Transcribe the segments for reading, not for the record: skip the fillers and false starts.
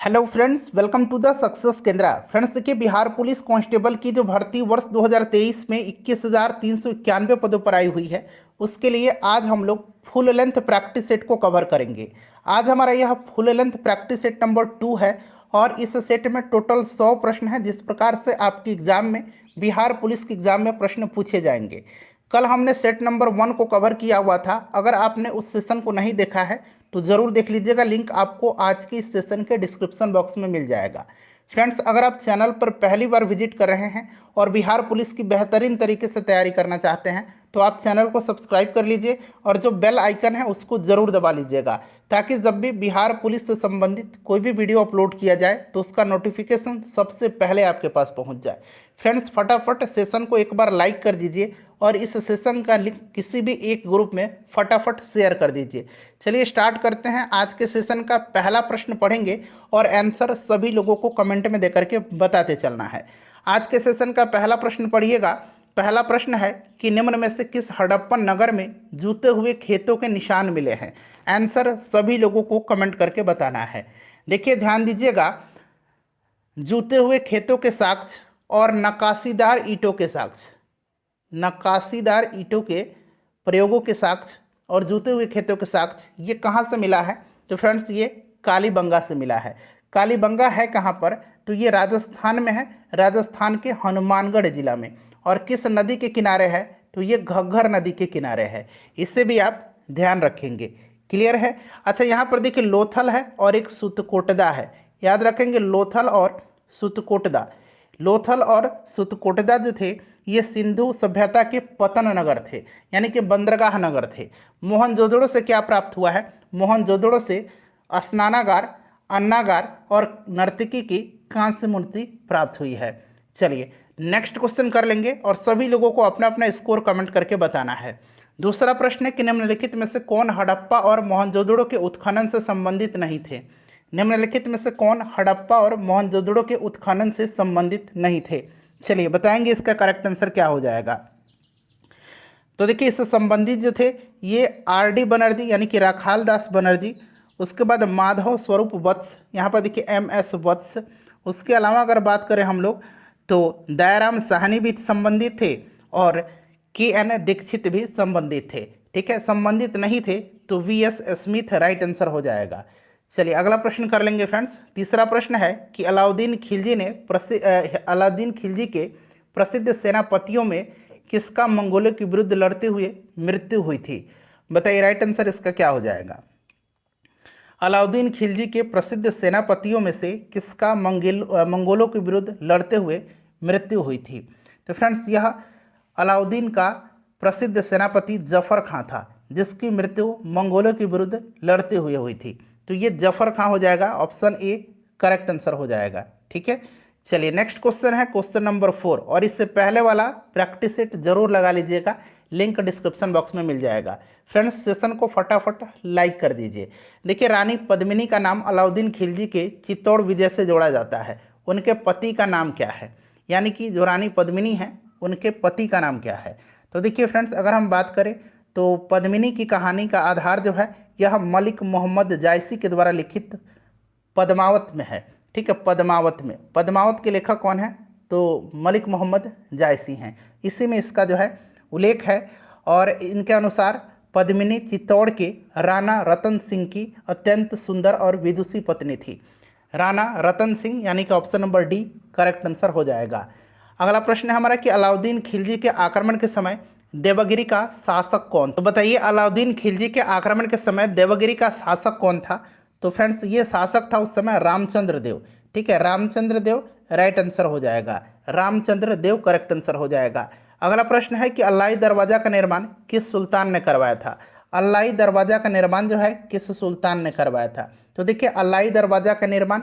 Hello friends, welcome to the success Kendra. Friends देखिए, Bihar police constable की जो भर्ती वर्ष 2023 में 21,391 पदों पर आई हुई है, उसके लिए आज हम लोग फुल लेंथ प्रैक्टिस सेट को कवर करेंगे। आज हमारा यह full length practice set number 2 है और इस सेट में टोटल 100 प्रश्न हैं। जिस प्रकार से आपकी एग्जाम में, बिहार पुलिस के एग्जाम में प्रश्न पूछे जाएंगे। कल हमने सेट नंबर 1 को कवर किया हुआ था। अगर आपने उस सेशन को नहीं देखा है तो ज़रूर देख लीजिएगा। लिंक आपको आज के इस सेशन के डिस्क्रिप्शन बॉक्स में मिल जाएगा। फ्रेंड्स, अगर आप चैनल पर पहली बार विजिट कर रहे हैं और बिहार पुलिस की बेहतरीन तरीके से तैयारी करना चाहते हैं तो आप चैनल को सब्सक्राइब कर लीजिए और जो बेल आइकन है उसको ज़रूर दबा लीजिएगा, ताकि जब भी बिहार पुलिस से संबंधित कोई भी वीडियो अपलोड किया जाए तो उसका नोटिफिकेशन सबसे पहले आपके पास पहुंच जाए। फ्रेंड्स, फटाफट सेशन को एक बार लाइक कर दीजिए और इस सेशन का लिंक किसी भी एक ग्रुप में फटाफट शेयर कर दीजिए। चलिए स्टार्ट करते हैं। आज के सेशन का पहला प्रश्न पढ़ेंगे और आंसर सभी लोगों को कमेंट में देकर के बताते चलना है। आज के सेशन का पहला प्रश्न पढ़िएगा। पहला प्रश्न है कि निम्न में से किस हड़प्पन नगर में जूते हुए खेतों के निशान मिले हैं। आंसर सभी लोगों को कमेंट करके बताना है। देखिए ध्यान दीजिएगा, जूते हुए खेतों के साक्ष्य और नक्काशीदार ईंटों के साक्ष्य, नक्काशीदार ईंटों के प्रयोगों के साक्ष्य और जूते हुए खेतों के साक्ष्य, ये कहाँ से मिला है? तो फ्रेंड्स, ये कालीबंगा से मिला है। कालीबंगा है कहाँ पर? तो ये राजस्थान में है, राजस्थान के हनुमानगढ़ जिला में। और किस नदी के किनारे है? तो ये घग्घर नदी के किनारे है। इससे भी आप ध्यान रखेंगे। क्लियर है? अच्छा, यहाँ पर देखिए लोथल है और एक सुतकोटदा है। याद रखेंगे, लोथल और सुतकोटदा। लोथल और सुतकोटदा जो थे ये सिंधु सभ्यता के पतन नगर थे, यानी कि बंदरगाह नगर थे। मोहनजोदड़ो से क्या प्राप्त हुआ है? मोहनजोदड़ो से स्नानागार, अन्नागार और नर्तकी की कांस्य मूर्ति प्राप्त हुई है। चलिए नेक्स्ट क्वेश्चन कर लेंगे और सभी लोगों को अपना अपना स्कोर कमेंट करके बताना है। दूसरा प्रश्न है कि निम्नलिखित में से कौन हड़प्पा और मोहनजोदड़ो के उत्खनन से संबंधित नहीं थे। निम्नलिखित में से कौन हड़प्पा और मोहनजोदड़ो के उत्खनन से संबंधित नहीं थे? चलिए बताएंगे इसका करेक्ट आंसर क्या हो जाएगा। तो देखिए, इससे संबंधित जो थे ये आर.डी. बनर्जी यानी कि राखाल दास बनर्जी, उसके बाद माधव स्वरूप वत्स, यहाँ पर देखिए M.S. वत्स। उसके अलावा अगर बात करें हम लोग तो दयाराम साहनी भी संबंधित थे और K.N. दीक्षित भी संबंधित थे। ठीक है, संबंधित नहीं थे तो V.S. स्मिथ राइट आंसर हो जाएगा। चलिए अगला प्रश्न कर लेंगे फ्रेंड्स। तीसरा प्रश्न है कि अलाउद्दीन खिलजी के प्रसिद्ध सेनापतियों में किसका मंगोलों के विरुद्ध लड़ते हुए मृत्यु हुई थी? बताइए राइट आंसर इसका क्या हो जाएगा। अलाउद्दीन खिलजी के प्रसिद्ध सेनापतियों में से किसका मंगोलों के विरुद्ध लड़ते हुए मृत्यु हुई थी? तो फ्रेंड्स, यह अलाउद्दीन का प्रसिद्ध सेनापति जफर खां था, जिसकी मृत्यु मंगोलों के विरुद्ध लड़ते हुए हुई थी। तो ये जफर खां हो जाएगा। ऑप्शन ए करेक्ट आंसर हो जाएगा। ठीक है, चलिए नेक्स्ट क्वेश्चन है क्वेश्चन नंबर 4 और इससे पहले वाला प्रैक्टिस सेट जरूर लगा लीजिएगा। लिंक डिस्क्रिप्शन बॉक्स में मिल जाएगा। फ्रेंड्स, सेशन को फटाफट लाइक कर दीजिए। देखिए, रानी पद्मिनी का नाम अलाउद्दीन खिलजी के चित्तौड़ विजय से जोड़ा जाता है। उनके पति का नाम क्या है? यानी कि जो रानी पद्मिनी है उनके पति का नाम क्या है? तो देखिए फ्रेंड्स, अगर हम बात करें तो पद्मिनी की कहानी का आधार जो है यह मलिक मोहम्मद जायसी के द्वारा लिखित पद्मावत में है। ठीक है, पद्मावत में। पद्मावत के लेखक कौन है? तो मलिक मोहम्मद जायसी हैं। इसी में इसका जो है उल्लेख है। और इनके अनुसार पद्मिनी चित्तौड़ के राणा रतन सिंह की अत्यंत सुंदर और विदुषी पत्नी थी। राणा रतन सिंह, यानी कि option number D correct answer हो जाएगा। अगला प्रश्न है हमारा कि अलाउद्दीन खिलजी के आक्रमण के समय देवगिरी का शासक कौन? तो बताइए, अलाउद्दीन खिलजी के आक्रमण के समय देवगिरी का शासक कौन था? तो फ्रेंड्स, ये शासक था उस समय रामचंद्र देव। ठीक है, रामचंद्र देव राइट आंसर हो जाएगा। रामचंद्र देव करेक्ट आंसर हो जाएगा। अगला प्रश्न है कि अल्लाही दरवाजा का निर्माण किस सुल्तान ने करवाया था? अल्लाही दरवाजा का निर्माण जो है किस सुल्तान ने करवाया था? तो देखिए, अल्लाही दरवाजा का निर्माण,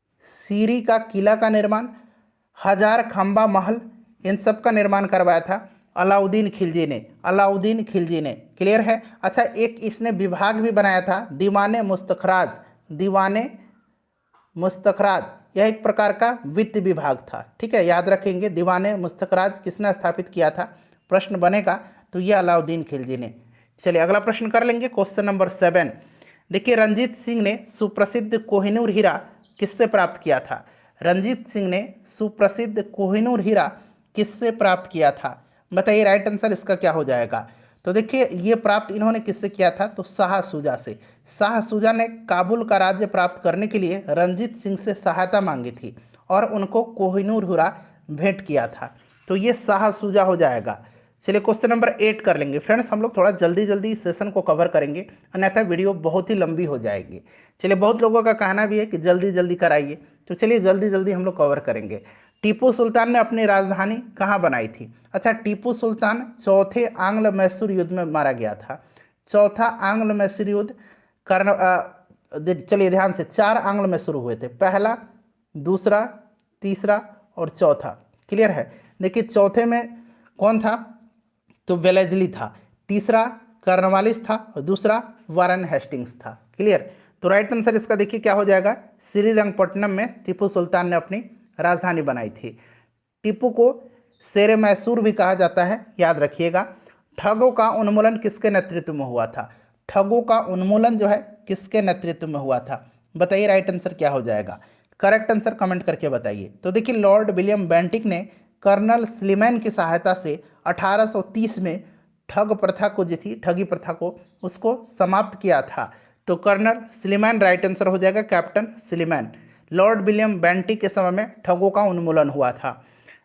सीरी का किला का निर्माण, हजार खंबा महल, इन सब का निर्माण करवाया था अलाउद्दीन खिलजी ने। अलाउद्दीन खिलजी ने। क्लियर है? अच्छा, एक इसने विभाग भी बनाया था, दीवाने मुस्तखराज। दीवाने मुस्तखराज यह एक प्रकार का वित्त विभाग था। ठीक है, याद रखेंगे, दीवाने मुस्तखराज किसने स्थापित किया था? प्रश्न बनेगा तो यह अलाउद्दीन खिलजी ने। चलिए अगला प्रश्न कर लेंगे क्वेश्चन नंबर 7। देखिए, रंजीत सिंह ने सुप्रसिद्ध कोहिनूर हीरा किससे प्राप्त किया था? रंजीत सिंह ने सुप्रसिद्ध कोहिनूर हीरा किससे प्राप्त किया था? बताइए राइट आंसर इसका क्या हो जाएगा। तो देखिए ये प्राप्त इन्होंने किससे किया था? तो शाह शुजा से। शाह शुजा ने काबुल का राज्य प्राप्त करने के लिए रंजीत सिंह से सहायता मांगी थी और उनको कोहिनूर हीरा भेंट किया था। तो ये शाह शुजा हो जाएगा। चलिए क्वेश्चन नंबर 8 कर लेंगे फ्रेंड्स। हम लोग थोड़ा जल्दी जल्दी इस सेशन को कवर करेंगे, अन्यथा वीडियो बहुत ही लंबी हो जाएगी। चलिए बहुत लोगों का कहना भी है कि जल्दी जल्दी कराइए, तो चलिए जल्दी जल्दी हम लोग कवर करेंगे। टीपू सुल्तान ने अपनी राजधानी कहाँ बनाई थी? अच्छा, टीपू सुल्तान चौथे आंग्ल मैसूर युद्ध में मारा गया था। चौथा आंग्ल मैसूर युद्ध चलिए ध्यान से, 4 आंग्ल मैसूर हुए थे, पहला, दूसरा, तीसरा और चौथा। क्लियर है? देखिए चौथे में कौन था? तो वेलेजली था, तीसरा कर्नवालिस था और दूसरा वारन हेस्टिंग्स था। क्लियर? तो राइट आंसर इसका देखिए क्या हो जाएगा, श्रीरंगपट्टनम में टीपू सुल्तान ने अपनी राजधानी बनाई थी। टीपू को शेर मैसूर भी कहा जाता है, याद रखिएगा। ठगों का उन्मूलन किसके नेतृत्व में हुआ था? ठगों का उन्मूलन जो है किसके नेतृत्व में हुआ था? बताइए राइट आंसर क्या हो जाएगा। करेक्ट आंसर कमेंट करके बताइए। तो देखिए लॉर्ड विलियम बेंटिक ने कर्नल स्लीमैन की सहायता से 1830 में ठग प्रथा को जो थी, ठगी प्रथा को, उसको समाप्त किया था। तो कर्नल स्लीमैन राइट आंसर हो जाएगा, captain Sleeman. Lord William Bentinck के समय में ठगों का उन्मूलन हुआ था।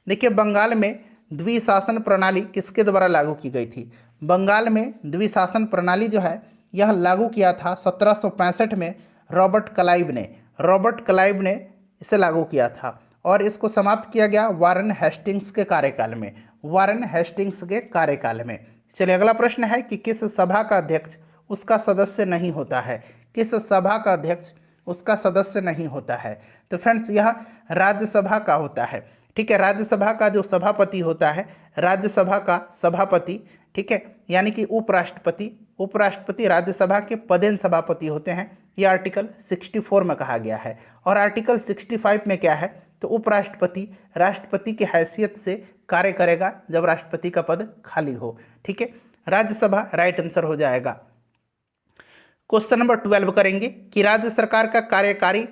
देखिए बंगाल में द्विशासन प्रणाली किसके द्वारा लागू की गई थी? बंगाल में द्विशासन प्रणाली जो है यह लागू किया था 1765 में रॉबर्ट क्लाइव ने। रॉबर्ट क्लाइव ने इसे लागू किया था और इसको समाप्त किया गया वारन हेस्टिंग्स के कार्यकाल में। वारन हेस्टिंग्स के कार्यकाल में। चलिए अगला प्रश्न है कि किस सभा का अध्यक्ष उसका सदस्य नहीं होता है? किस सभा का अध्यक्ष उसका सदस्य नहीं होता है? तो फ्रेंड्स यह राज्यसभा का होता है। ठीक है, राज्यसभा का जो सभापति होता है, राज्यसभा का सभापति, ठीक है, यानी कि उपराष्ट्रपति। उपराष्ट्रपति राज्यसभा के पदेन सभापति होते हैं, ये आर्टिकल 64 में कहा गया है। और आर्टिकल 65 में क्या है? तो उपराष्ट्रपति राष्ट्रपति की हैसियत से कार्य करेगा जब राष्ट्रपति का पद खाली हो। ठीक है, राज्यसभा राइट आंसर हो जाएगा। क्वेश्चन नंबर 12 करेंगे कि राज्य सरकार का कार्यकारी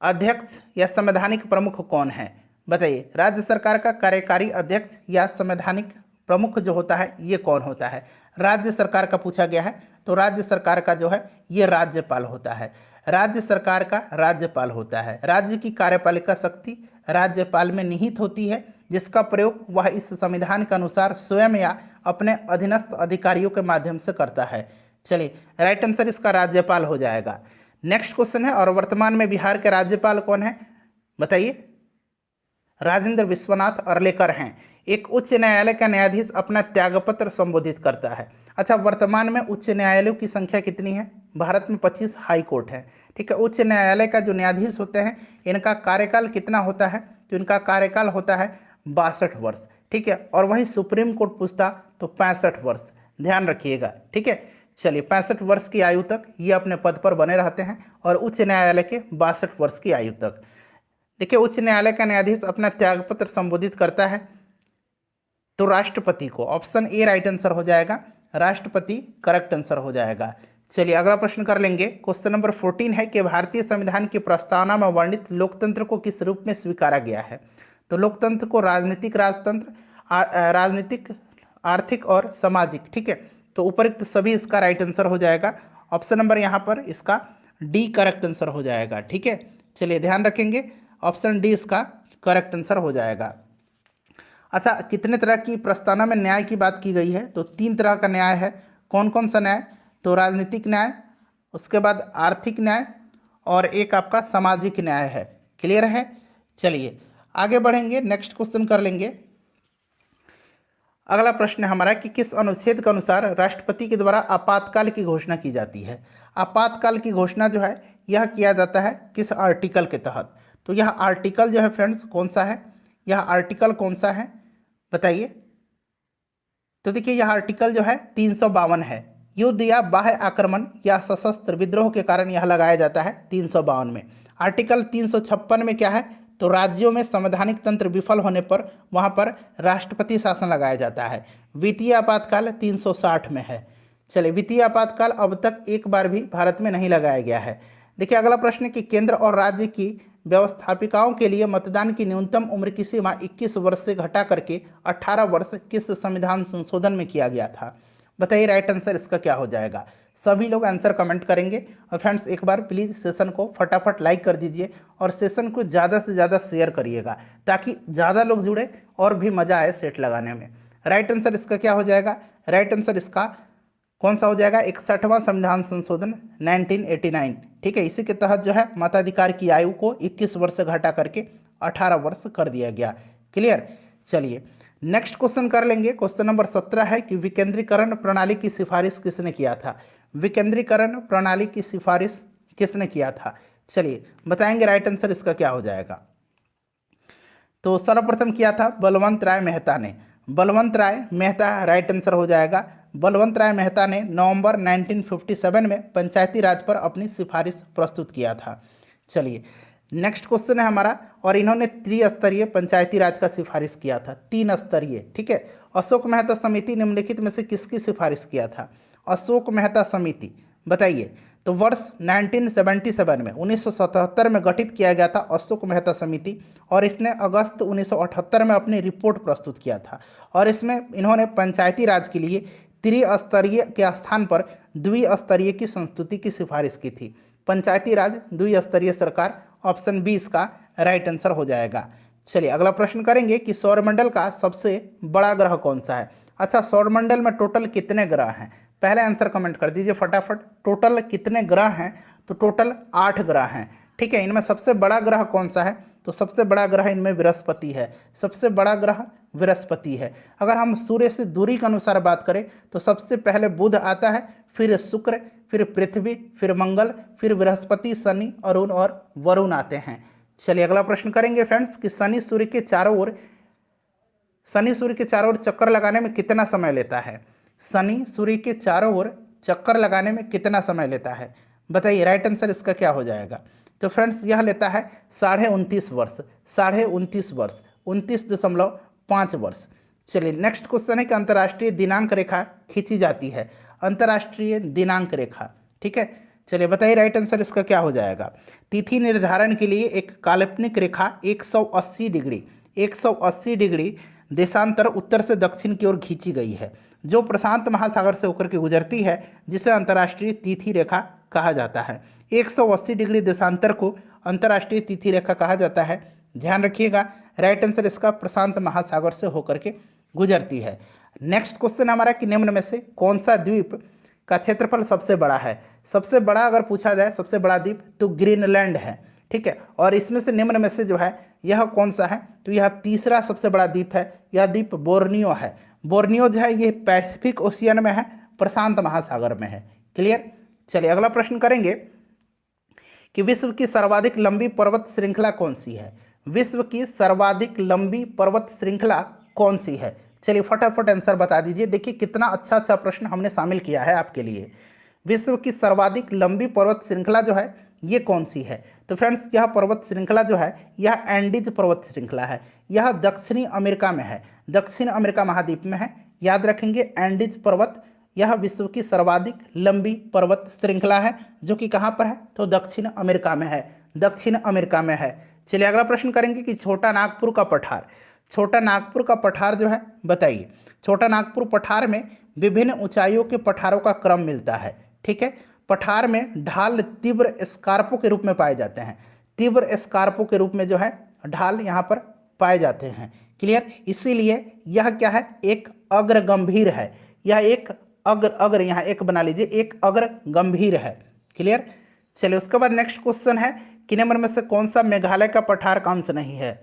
अध्यक्ष या संवैधानिक प्रमुख कौन है? बताइए राज्य सरकार का कार्यकारी अध्यक्ष या संवैधानिक प्रमुख जो होता है ये कौन होता है? राज्य सरकार का पूछा गया है, तो राज्य सरकार का जो है ये राज्यपाल होता है। राज्य सरकार का राज्यपाल होता है। राज्य की कार्यपालिका शक्ति राज्यपाल में निहित होती है, जिसका प्रयोग वह इस संविधान के अनुसार स्वयं या अपने अधीनस्थ अधिकारियों के माध्यम से करता है। चलिए राइट आंसर इसका राज्यपाल हो जाएगा। नेक्स्ट क्वेश्चन है, और वर्तमान में बिहार के राज्यपाल कौन है? बताइए। राजेंद्र विश्वनाथ अर्लेकर हैं। एक उच्च न्यायालय का न्यायाधीश अपना त्यागपत्र संबोधित करता है। अच्छा, वर्तमान में उच्च न्यायालयों की संख्या कितनी है? भारत में 25 हाई कोर्ट है। ठीक है, उच्च न्यायालय का जो न्यायाधीश होते हैं इनका कार्यकाल कितना होता है? तो इनका कार्यकाल होता है 62 वर्ष। ठीक है, और वहीं सुप्रीम कोर्ट पूछता तो 65 वर्ष। ध्यान रखिएगा। ठीक है, चलिए 65 वर्ष की आयु तक ये अपने पद पर बने रहते हैं और उच्च न्यायालय के 62 वर्ष की आयु तक। देखिए उच्च न्यायालय का न्यायाधीश अपना त्यागपत्र संबोधित करता है तो राष्ट्रपति को। ऑप्शन ए राइट आंसर हो जाएगा, राष्ट्रपति करेक्ट आंसर हो जाएगा। चलिए अगला प्रश्न कर लेंगे। क्वेश्चन नंबर 14 है कि भारतीय संविधान की प्रस्तावना में वर्णित लोकतंत्र को किस रूप में स्वीकारा गया है? तो लोकतंत्र को राजनीतिक राजतंत्र, राजनीतिक, आर्थिक और सामाजिक। ठीक है, तो उपरोक्त सभी इसका राइट आंसर हो जाएगा। ऑप्शन नंबर यहाँ पर इसका डी करेक्ट आंसर हो जाएगा। ठीक है, चलिए ध्यान रखेंगे, ऑप्शन डी इसका करेक्ट आंसर हो जाएगा। अच्छा, कितने तरह की प्रस्तावना में न्याय की बात की गई है? तो 3 तरह का न्याय है। कौन कौन सा न्याय? तो राजनीतिक न्याय, उसके बाद आर्थिक न्याय और एक आपका सामाजिक न्याय है। क्लियर है? चलिए आगे बढ़ेंगे, नेक्स्ट क्वेश्चन कर लेंगे। अगला प्रश्न है हमारा कि किस अनुच्छेद के अनुसार राष्ट्रपति के द्वारा आपातकाल की घोषणा की जाती है? आपातकाल की घोषणा जो है यह किया जाता है किस आर्टिकल के तहत? तो यह आर्टिकल जो है फ्रेंड्स कौन सा है? यह आर्टिकल कौन सा है बताइए। तो देखिए यह आर्टिकल जो है 352 है। युद्ध या बाह्य आक्रमण या सशस्त्र विद्रोह के कारण यह लगाया जाता है 352 में। आर्टिकल 356 में क्या है? तो राज्यों में संवैधानिक तंत्र विफल होने पर वहां पर राष्ट्रपति शासन लगाया जाता है। वित्तीय आपातकाल 360 में है। चलिए वित्तीय आपातकाल अब तक एक बार भी भारत में नहीं लगाया गया है। देखिए अगला प्रश्न है कि केंद्र और राज्य की व्यवस्थापिकाओं के लिए मतदान की न्यूनतम उम्र की सीमा 21 वर्ष से घटा करके 18 वर्ष किस संविधान संशोधन में किया गया था? बताइए राइट आंसर इसका क्या हो जाएगा। सभी लोग आंसर कमेंट करेंगे। और फ्रेंड्स एक बार प्लीज़ सेशन को फटाफट लाइक कर दीजिए और सेशन को ज़्यादा से ज़्यादा शेयर करिएगा ताकि ज़्यादा लोग जुड़े और भी मज़ा आए सेट लगाने में। राइट आंसर इसका क्या हो जाएगा? राइट आंसर इसका कौन सा हो जाएगा? 61वां संविधान संशोधन 1989। ठीक है, इसी के तहत जो है मताधिकार की आयु को 21 वर्ष से घटा करके 18 वर्ष कर दिया गया। क्लियर। चलिए नेक्स्ट क्वेश्चन कर लेंगे। क्वेश्चन नंबर 17 है कि विकेंद्रीकरण प्रणाली की सिफारिश किसने किया था? विकेंद्रीकरण प्रणाली की सिफारिश किसने किया था? चलिए बताएंगे राइट आंसर इसका क्या हो जाएगा। तो सर्वप्रथम किया था बलवंत राय मेहता ने। बलवंत राय मेहता राइट आंसर हो जाएगा। बलवंत राय मेहता ने नवंबर 1957 में पंचायती राज पर अपनी सिफारिश प्रस्तुत किया था। चलिए नेक्स्ट क्वेश्चन है हमारा, और इन्होंने त्रिस्तरीय पंचायती राज का सिफारिश किया था, 3 स्तरीय। ठीक है, अशोक मेहता समिति निम्नलिखित में से किसकी सिफारिश किया था? अशोक मेहता समिति, बताइए। तो वर्ष 1977 में 1977 में गठित किया गया था अशोक मेहता समिति, और इसने अगस्त 1978 में अपनी रिपोर्ट प्रस्तुत किया था। और इसमें इन्होंने पंचायती राज के लिए त्रिस्तरीय के स्थान पर द्विस्तरीय की संस्तुति की सिफारिश की थी। पंचायती राज द्विस्तरीय सरकार, ऑप्शन बी इसका राइट आंसर हो जाएगा। चलिए अगला प्रश्न करेंगे कि सौरमंडल का सबसे बड़ा ग्रह कौन सा है? अच्छा, सौरमंडल में टोटल कितने ग्रह हैं? पहले आंसर कमेंट कर दीजिए फटाफट। टोटल कितने ग्रह हैं? तो टोटल 8 ग्रह हैं। ठीक है, इनमें सबसे बड़ा ग्रह कौन सा है? तो सबसे बड़ा ग्रह इनमें बृहस्पति है। सबसे बड़ा ग्रह बृहस्पति है। अगर हम सूर्य से दूरी के अनुसार बात करें तो सबसे पहले बुध आता है, फिर शुक्र, फिर पृथ्वी, फिर मंगल, फिर बृहस्पति, शनि, अरुण और वरुण आते हैं। चलिए अगला प्रश्न करेंगे फ्रेंड्स कि शनि सूर्य के चारों ओर चक्कर लगाने में कितना समय लेता है? शनि सूर्य के चारों ओर चक्कर लगाने में कितना समय लेता है? बताइए राइट आंसर इसका क्या हो जाएगा। तो फ्रेंड्स यह लेता है 29.5 वर्ष, 29.5 वर्ष, 29.5 वर्ष। चलिए नेक्स्ट क्वेश्चन है कि अंतर्राष्ट्रीय दिनांक रेखा खींची जाती है। अंतर्राष्ट्रीय दिनांक रेखा, ठीक है। चलिए बताइए राइट आंसर इसका क्या हो जाएगा। तिथि निर्धारण के लिए एक काल्पनिक रेखा 180 डिग्री देशांतर उत्तर से दक्षिण की ओर खींची गई है, जो प्रशांत महासागर से होकर के गुजरती है, जिसे अंतर्राष्ट्रीय तिथि रेखा कहा जाता है। 180 डिग्री देशांतर को अंतर्राष्ट्रीय तिथि रेखा कहा जाता है। ध्यान रखिएगा, राइट आंसर इसका प्रशांत महासागर से होकर के गुजरती है। नेक्स्ट क्वेश्चन हमारा कि निम्न में से कौन सा द्वीप का क्षेत्रफल सबसे बड़ा है? सबसे बड़ा अगर पूछा जाए सबसे बड़ा द्वीप तो ग्रीनलैंड है। ठीक है, और इसमें से निम्न में से जो है यह कौन सा है? तो यह तीसरा सबसे बड़ा द्वीप है। यह द्वीप बोर्नियो है। बोर्नियो जो है ये पैसिफिक ओशियन में है, प्रशांत महासागर में है। क्लियर। चलिए अगला प्रश्न करेंगे कि विश्व की सर्वाधिक लंबी पर्वत श्रृंखला कौन सी है? विश्व की सर्वाधिक लंबी पर्वत श्रृंखला कौन सी है? चलिए फटाफट आंसर बता दीजिए। देखिए कितना अच्छा अच्छा प्रश्न हमने शामिल किया है आपके लिए। विश्व की सर्वाधिक लंबी पर्वत श्रृंखला जो है ये कौन सी है? तो फ्रेंड्स यह पर्वत श्रृंखला जो है यह एंडीज पर्वत श्रृंखला है। यह दक्षिणी अमेरिका में है, दक्षिण अमेरिका महाद्वीप में है। याद रखेंगे एंडीज पर्वत यह विश्व की सर्वाधिक लंबी पर्वत श्रृंखला है, जो कि कहाँ पर है? तो दक्षिण अमेरिका में है, दक्षिण अमेरिका में है। चलिए अगला प्रश्न करेंगे कि छोटा नागपुर का पठार, छोटा नागपुर का पठार जो है बताइए। छोटा नागपुर पठार में विभिन्न ऊंचाइयों के पठारों का क्रम मिलता है। ठीक है, पठार में ढाल तीव्र स्कार्पों के रूप में पाए जाते हैं। तीव्र स्कार्पों के रूप में जो है ढाल यहाँ पर पाए जाते हैं। क्लियर। इसीलिए यह क्या है? एक अग्र गंभीर है। यह एक अग्र यहाँ एक बना लीजिए, एक अग्र गंभीर है। क्लियर। चलिए उसके बाद नेक्स्ट क्वेश्चन है कि निम्न में से कौन सा मेघालय का पठार का अंश नहीं है?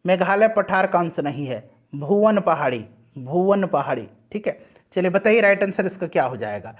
मेघालय पठार का अंश नहीं है भुवन पहाड़ी, भुवन पहाड़ी। ठीक है, चलिए बताइए राइट आंसर इसका क्या हो जाएगा।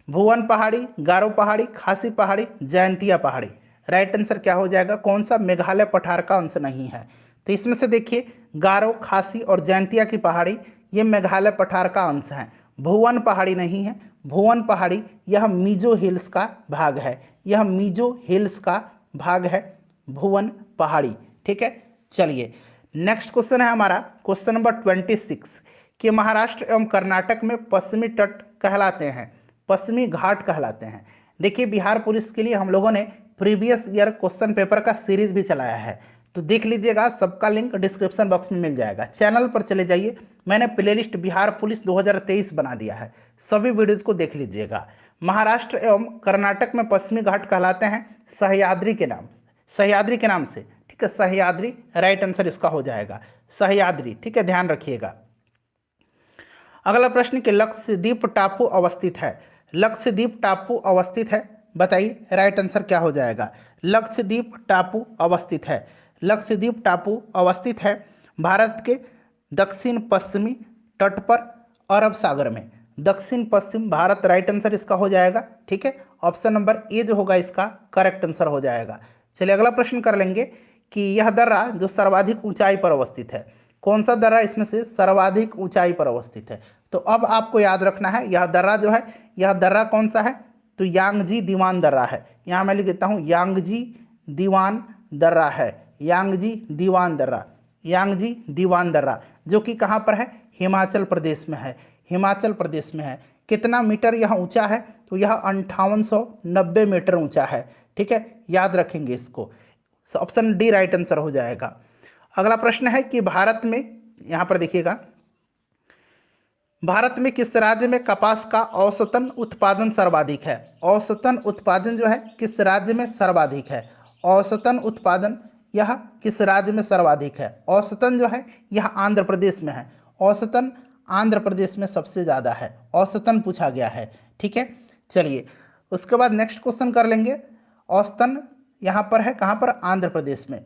भुवन पहाड़ी, गारो पहाड़ी, खासी पहाड़ी, जयंतिया पहाड़ी। राइट आंसर क्या हो जाएगा? कौन सा मेघालय पठार का अंश नहीं है? तो इसमें से देखिए गारो, खासी और जयंतिया की पहाड़ी ये मेघालय पठार का अंश है। भुवन पहाड़ी नहीं है। भुवन पहाड़ी यह मिजो हिल्स का भाग है, यह मिजो हिल्स का भाग है भुवन पहाड़ी। ठीक है, चलिए नेक्स्ट क्वेश्चन है हमारा क्वेश्चन नंबर 26 कि महाराष्ट्र एवं कर्नाटक में पश्चिमी तट कहलाते हैं, पश्चिमी घाट कहलाते हैं। देखिए बिहार पुलिस के लिए हम लोगों ने प्रीवियस ईयर क्वेश्चन पेपर का सीरीज भी चलाया है, तो देख लीजिएगा, सबका लिंक डिस्क्रिप्शन बॉक्स में मिल जाएगा। चैनल पर चले जाइए, मैंने प्लेलिस्ट बिहार पुलिस 2023 बना दिया है, सभी वीडियोज़ को देख लीजिएगा। महाराष्ट्र एवं कर्नाटक में पश्चिमी घाट कहलाते हैं सह्याद्री के नाम, सह्याद्री के नाम से, ठीक है, सह्याद्री राइट आंसर इसका हो जाएगा, सह्याद्री, ठीक है, ध्यान रखिएगा। अगला प्रश्न कि लक्षद्वीप टापू अवस्थित है, लक्षद्वीप टापू अवस्थित है, बताइए राइट आंसर क्या हो जाएगा। लक्षद्वीप टापू अवस्थित है, लक्षद्वीप टापू अवस्थित है भारत के दक्षिण पश्चिमी तट पर अरब सागर में, दक्षिण पश्चिम भारत राइट आंसर इसका हो जाएगा, ठीक है, ऑप्शन नंबर ए जो होगा इसका करेक्ट आंसर हो जाएगा। चलिए अगला प्रश्न कर लेंगे कि यह दर्रा जो सर्वाधिक ऊंचाई पर अवस्थित है, कौन सा दर्रा इसमें से सर्वाधिक ऊंचाई पर अवस्थित है। तो अब आपको याद रखना है यह दर्रा जो है, यह दर्रा कौन सा है, तो यांगजी दीवान दर्रा है। यहाँ मैं लिख देता हूँ यांगजी दीवान दर्रा है, यांगजी दीवान दर्रा, यांगजी दीवान दर्रा, जो कि कहाँ पर है, हिमाचल प्रदेश में है, हिमाचल प्रदेश में है। कितना मीटर यह ऊंचा है, तो यह 5890 मीटर ऊंचा है, ठीक है, याद रखेंगे इसको, ऑप्शन डी राइट आंसर हो जाएगा। अगला प्रश्न है कि भारत में, यहाँ पर देखिएगा, भारत में किस राज्य में कपास का औसतन उत्पादन सर्वाधिक है, औसतन उत्पादन जो है किस राज्य में सर्वाधिक है, औसतन उत्पादन यह किस राज्य में सर्वाधिक है, औसतन जो है यह आंध्र प्रदेश में है, औसतन आंध्र प्रदेश में सबसे ज़्यादा है, औसतन पूछा गया है, ठीक है। चलिए उसके बाद नेक्स्ट क्वेश्चन कर लेंगे, औसतन यहाँ पर है कहाँ पर, आंध्र प्रदेश में,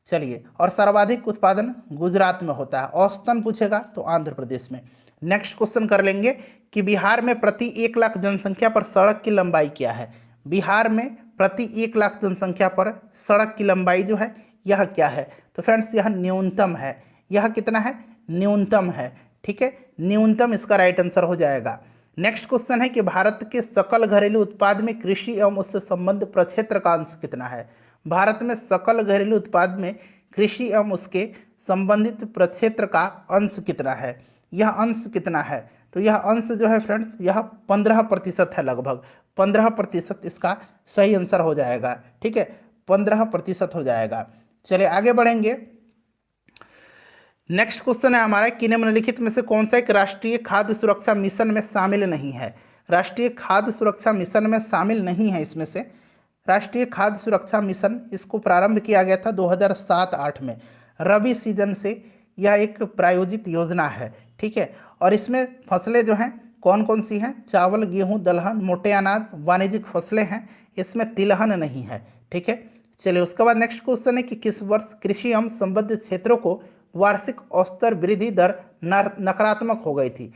चलिए, और सर्वाधिक उत्पादन गुजरात में होता है, औसतन पूछेगा तो आंध्र प्रदेश में। नेक्स्ट क्वेश्चन कर लेंगे कि बिहार में प्रति 1 लाख जनसंख्या पर सड़क की लंबाई क्या है, बिहार में प्रति 1 लाख जनसंख्या पर सड़क की लंबाई जो है यह क्या है, तो फ्रेंड्स यह न्यूनतम है, यह कितना है, न्यूनतम है, ठीक है, न्यूनतम इसका राइट आंसर हो जाएगा। नेक्स्ट क्वेश्चन है कि भारत के सकल घरेलू उत्पाद में कृषि एवं उससे संबंधित प्रक्षेत्र का अंश कितना है, भारत में सकल घरेलू उत्पाद में कृषि एवं उसके संबंधित प्रक्षेत्र का अंश कितना है, यह अंश कितना है, तो यह अंश जो है फ्रेंड्स यह 15% है, लगभग 15% इसका सही आंसर हो जाएगा, ठीक है, 15% हो जाएगा। चलिए आगे बढ़ेंगे। नेक्स्ट क्वेश्चन है हमारा कि निम्नलिखित में से कौन सा एक राष्ट्रीय खाद्य सुरक्षा मिशन में शामिल नहीं है, राष्ट्रीय खाद्य सुरक्षा मिशन में शामिल नहीं है, इसमें से राष्ट्रीय खाद्य सुरक्षा मिशन इसको प्रारंभ किया गया था 2007-8 में, रबी सीजन से यह एक प्रायोजित योजना है, ठीक है, और इसमें फसलें जो हैं कौन कौन सी हैं, चावल, गेहूं, दलहन, मोटे अनाज, वाणिज्यिक फसलें हैं, इसमें तिलहन नहीं है, ठीक है। चलिए उसके बाद नेक्स्ट क्वेश्चन है कि किस वर्ष कृषि एवं संबद्ध क्षेत्रों को वार्षिक औसत वृद्धि दर नकारात्मक हो गई थी,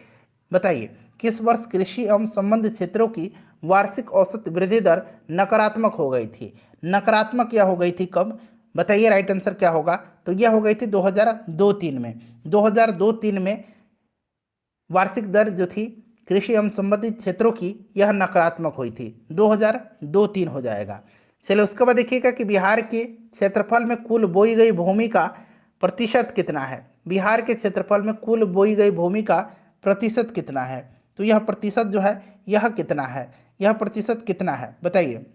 बताइए किस वर्ष कृषि एवं संबद्ध क्षेत्रों की वार्षिक औसत वृद्धि दर नकारात्मक हो गई थी, नकारात्मक यह हो गई थी कब, बताइए राइट आंसर क्या होगा, तो यह हो गई थी 2002-3 में, 2002-3 में वार्षिक दर जो थी कृषि एवं संबंधित क्षेत्रों की यह नकारात्मक हुई थी, 2002-3 हो जाएगा। चलिए उसके बाद देखिएगा कि बिहार के क्षेत्रफल में कुल बोई गई भूमि का प्रतिशत कितना है, बिहार के क्षेत्रफल में कुल बोई गई भूमि का प्रतिशत कितना है, तो यह प्रतिशत जो है यह कितना है, यह प्रतिशत कितना है, बताइए।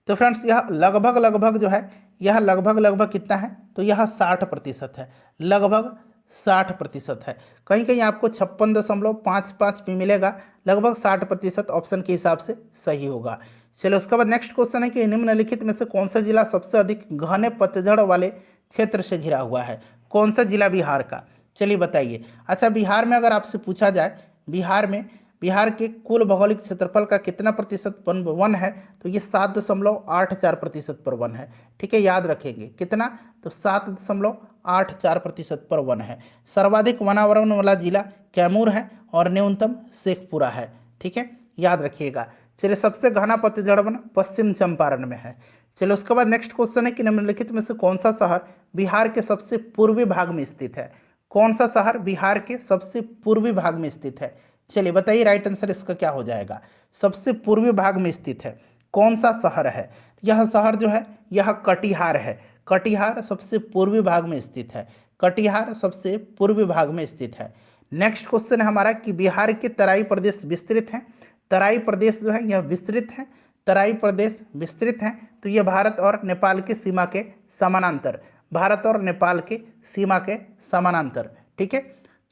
तो फ्रेंड्स यह लगभग जो है यह लगभग कितना है, तो यह 60% है, लगभग 60% है, कहीं कहीं आपको 56.55 भी मिलेगा, लगभग 60% ऑप्शन के हिसाब से सही होगा। चलो उसके बाद नेक्स्ट क्वेश्चन है कि निम्नलिखित में से कौन सा जिला सबसे अधिक घने पतझड़ वाले क्षेत्र से घिरा हुआ है, कौन सा जिला बिहार का, चलिए बताइए। अच्छा बिहार में अगर आपसे पूछा जाए बिहार के कुल भौगोलिक क्षेत्रफल का कितना प्रतिशत वन है, तो ये 7.84% पर वन है, ठीक है, याद रखेंगे कितना, तो 7.84% पर वन है। सर्वाधिक वनावरण वाला जिला कैमूर है और न्यूनतम शेखपुरा है, ठीक है, याद रखिएगा। चलिए सबसे घना पतझड़ वन पश्चिम चंपारण में है। चलिए उसके बाद नेक्स्ट क्वेश्चन है कि निम्नलिखित में से कौन सा शहर बिहार के सबसे पूर्वी भाग में स्थित है, कौन सा शहर बिहार के सबसे पूर्वी भाग में स्थित है, चलिए बताइए राइट आंसर इसका क्या हो जाएगा, सबसे पूर्वी भाग में स्थित है कौन सा शहर है, यह शहर जो है यह कटिहार है, कटिहार सबसे पूर्वी भाग में स्थित है, कटिहार सबसे पूर्वी भाग में स्थित है। नेक्स्ट क्वेश्चन है हमारा कि बिहार के तराई प्रदेश विस्तृत हैं, तराई प्रदेश जो है यह विस्तृत है, तराई प्रदेश विस्तृत हैं, तो ये भारत और नेपाल की सीमा के समानांतर, भारत और नेपाल की सीमा के समानांतर। ठीक है,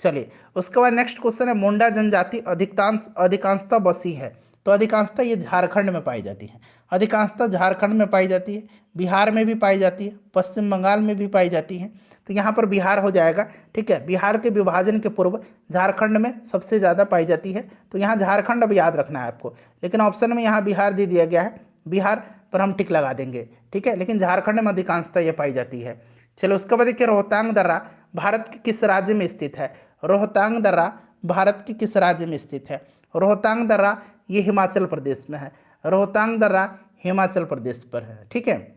चलिए उसके बाद नेक्स्ट क्वेश्चन है, मुंडा जनजाति अधिकांशतः बसी है, तो अधिकांशतः ये झारखंड में पाई जाती है, अधिकांशतः झारखंड में पाई जाती है, बिहार में भी पाई जाती है, पश्चिम बंगाल में भी पाई जाती है, तो यहाँ पर बिहार हो जाएगा। ठीक है, बिहार के विभाजन के पूर्व झारखंड में सबसे ज़्यादा पाई जाती है, तो यहाँ झारखंड अब याद रखना है आपको, लेकिन ऑप्शन में यहाँ बिहार दे दिया गया है, बिहार पर हम टिक लगा देंगे। ठीक है, लेकिन झारखंड में अधिकांशतः ये पाई जाती है। चलो उसके बाद देखिए, रोहतांग दर्रा भारत के किस राज्य में स्थित है? रोहतांग दर्रा भारत के किस राज्य में स्थित है? रोहतांग दर्रा ये हिमाचल प्रदेश में है, रोहतांग दर्रा हिमाचल प्रदेश पर है। ठीक है,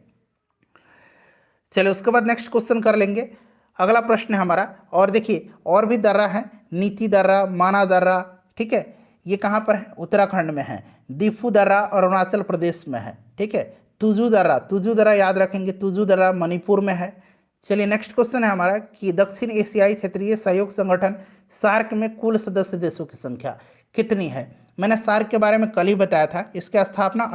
चलिए उसके बाद नेक्स्ट क्वेश्चन कर लेंगे। अगला प्रश्न है हमारा, और देखिए और भी दर्रा है, नीति दर्रा, माना दर्रा। ठीक है, ये कहाँ पर है? उत्तराखंड में है। दीफू दर्रा अरुणाचल प्रदेश में है। ठीक है, तुजू दर्रा याद रखेंगे, तुजू दर्रा मणिपुर में है। चलिए नेक्स्ट क्वेश्चन है हमारा कि दक्षिण एशियाई क्षेत्रीय सहयोग संगठन सार्क में कुल सदस्य देशों की संख्या कितनी है? मैंने सार्क के बारे में कल ही बताया था, इसकी स्थापना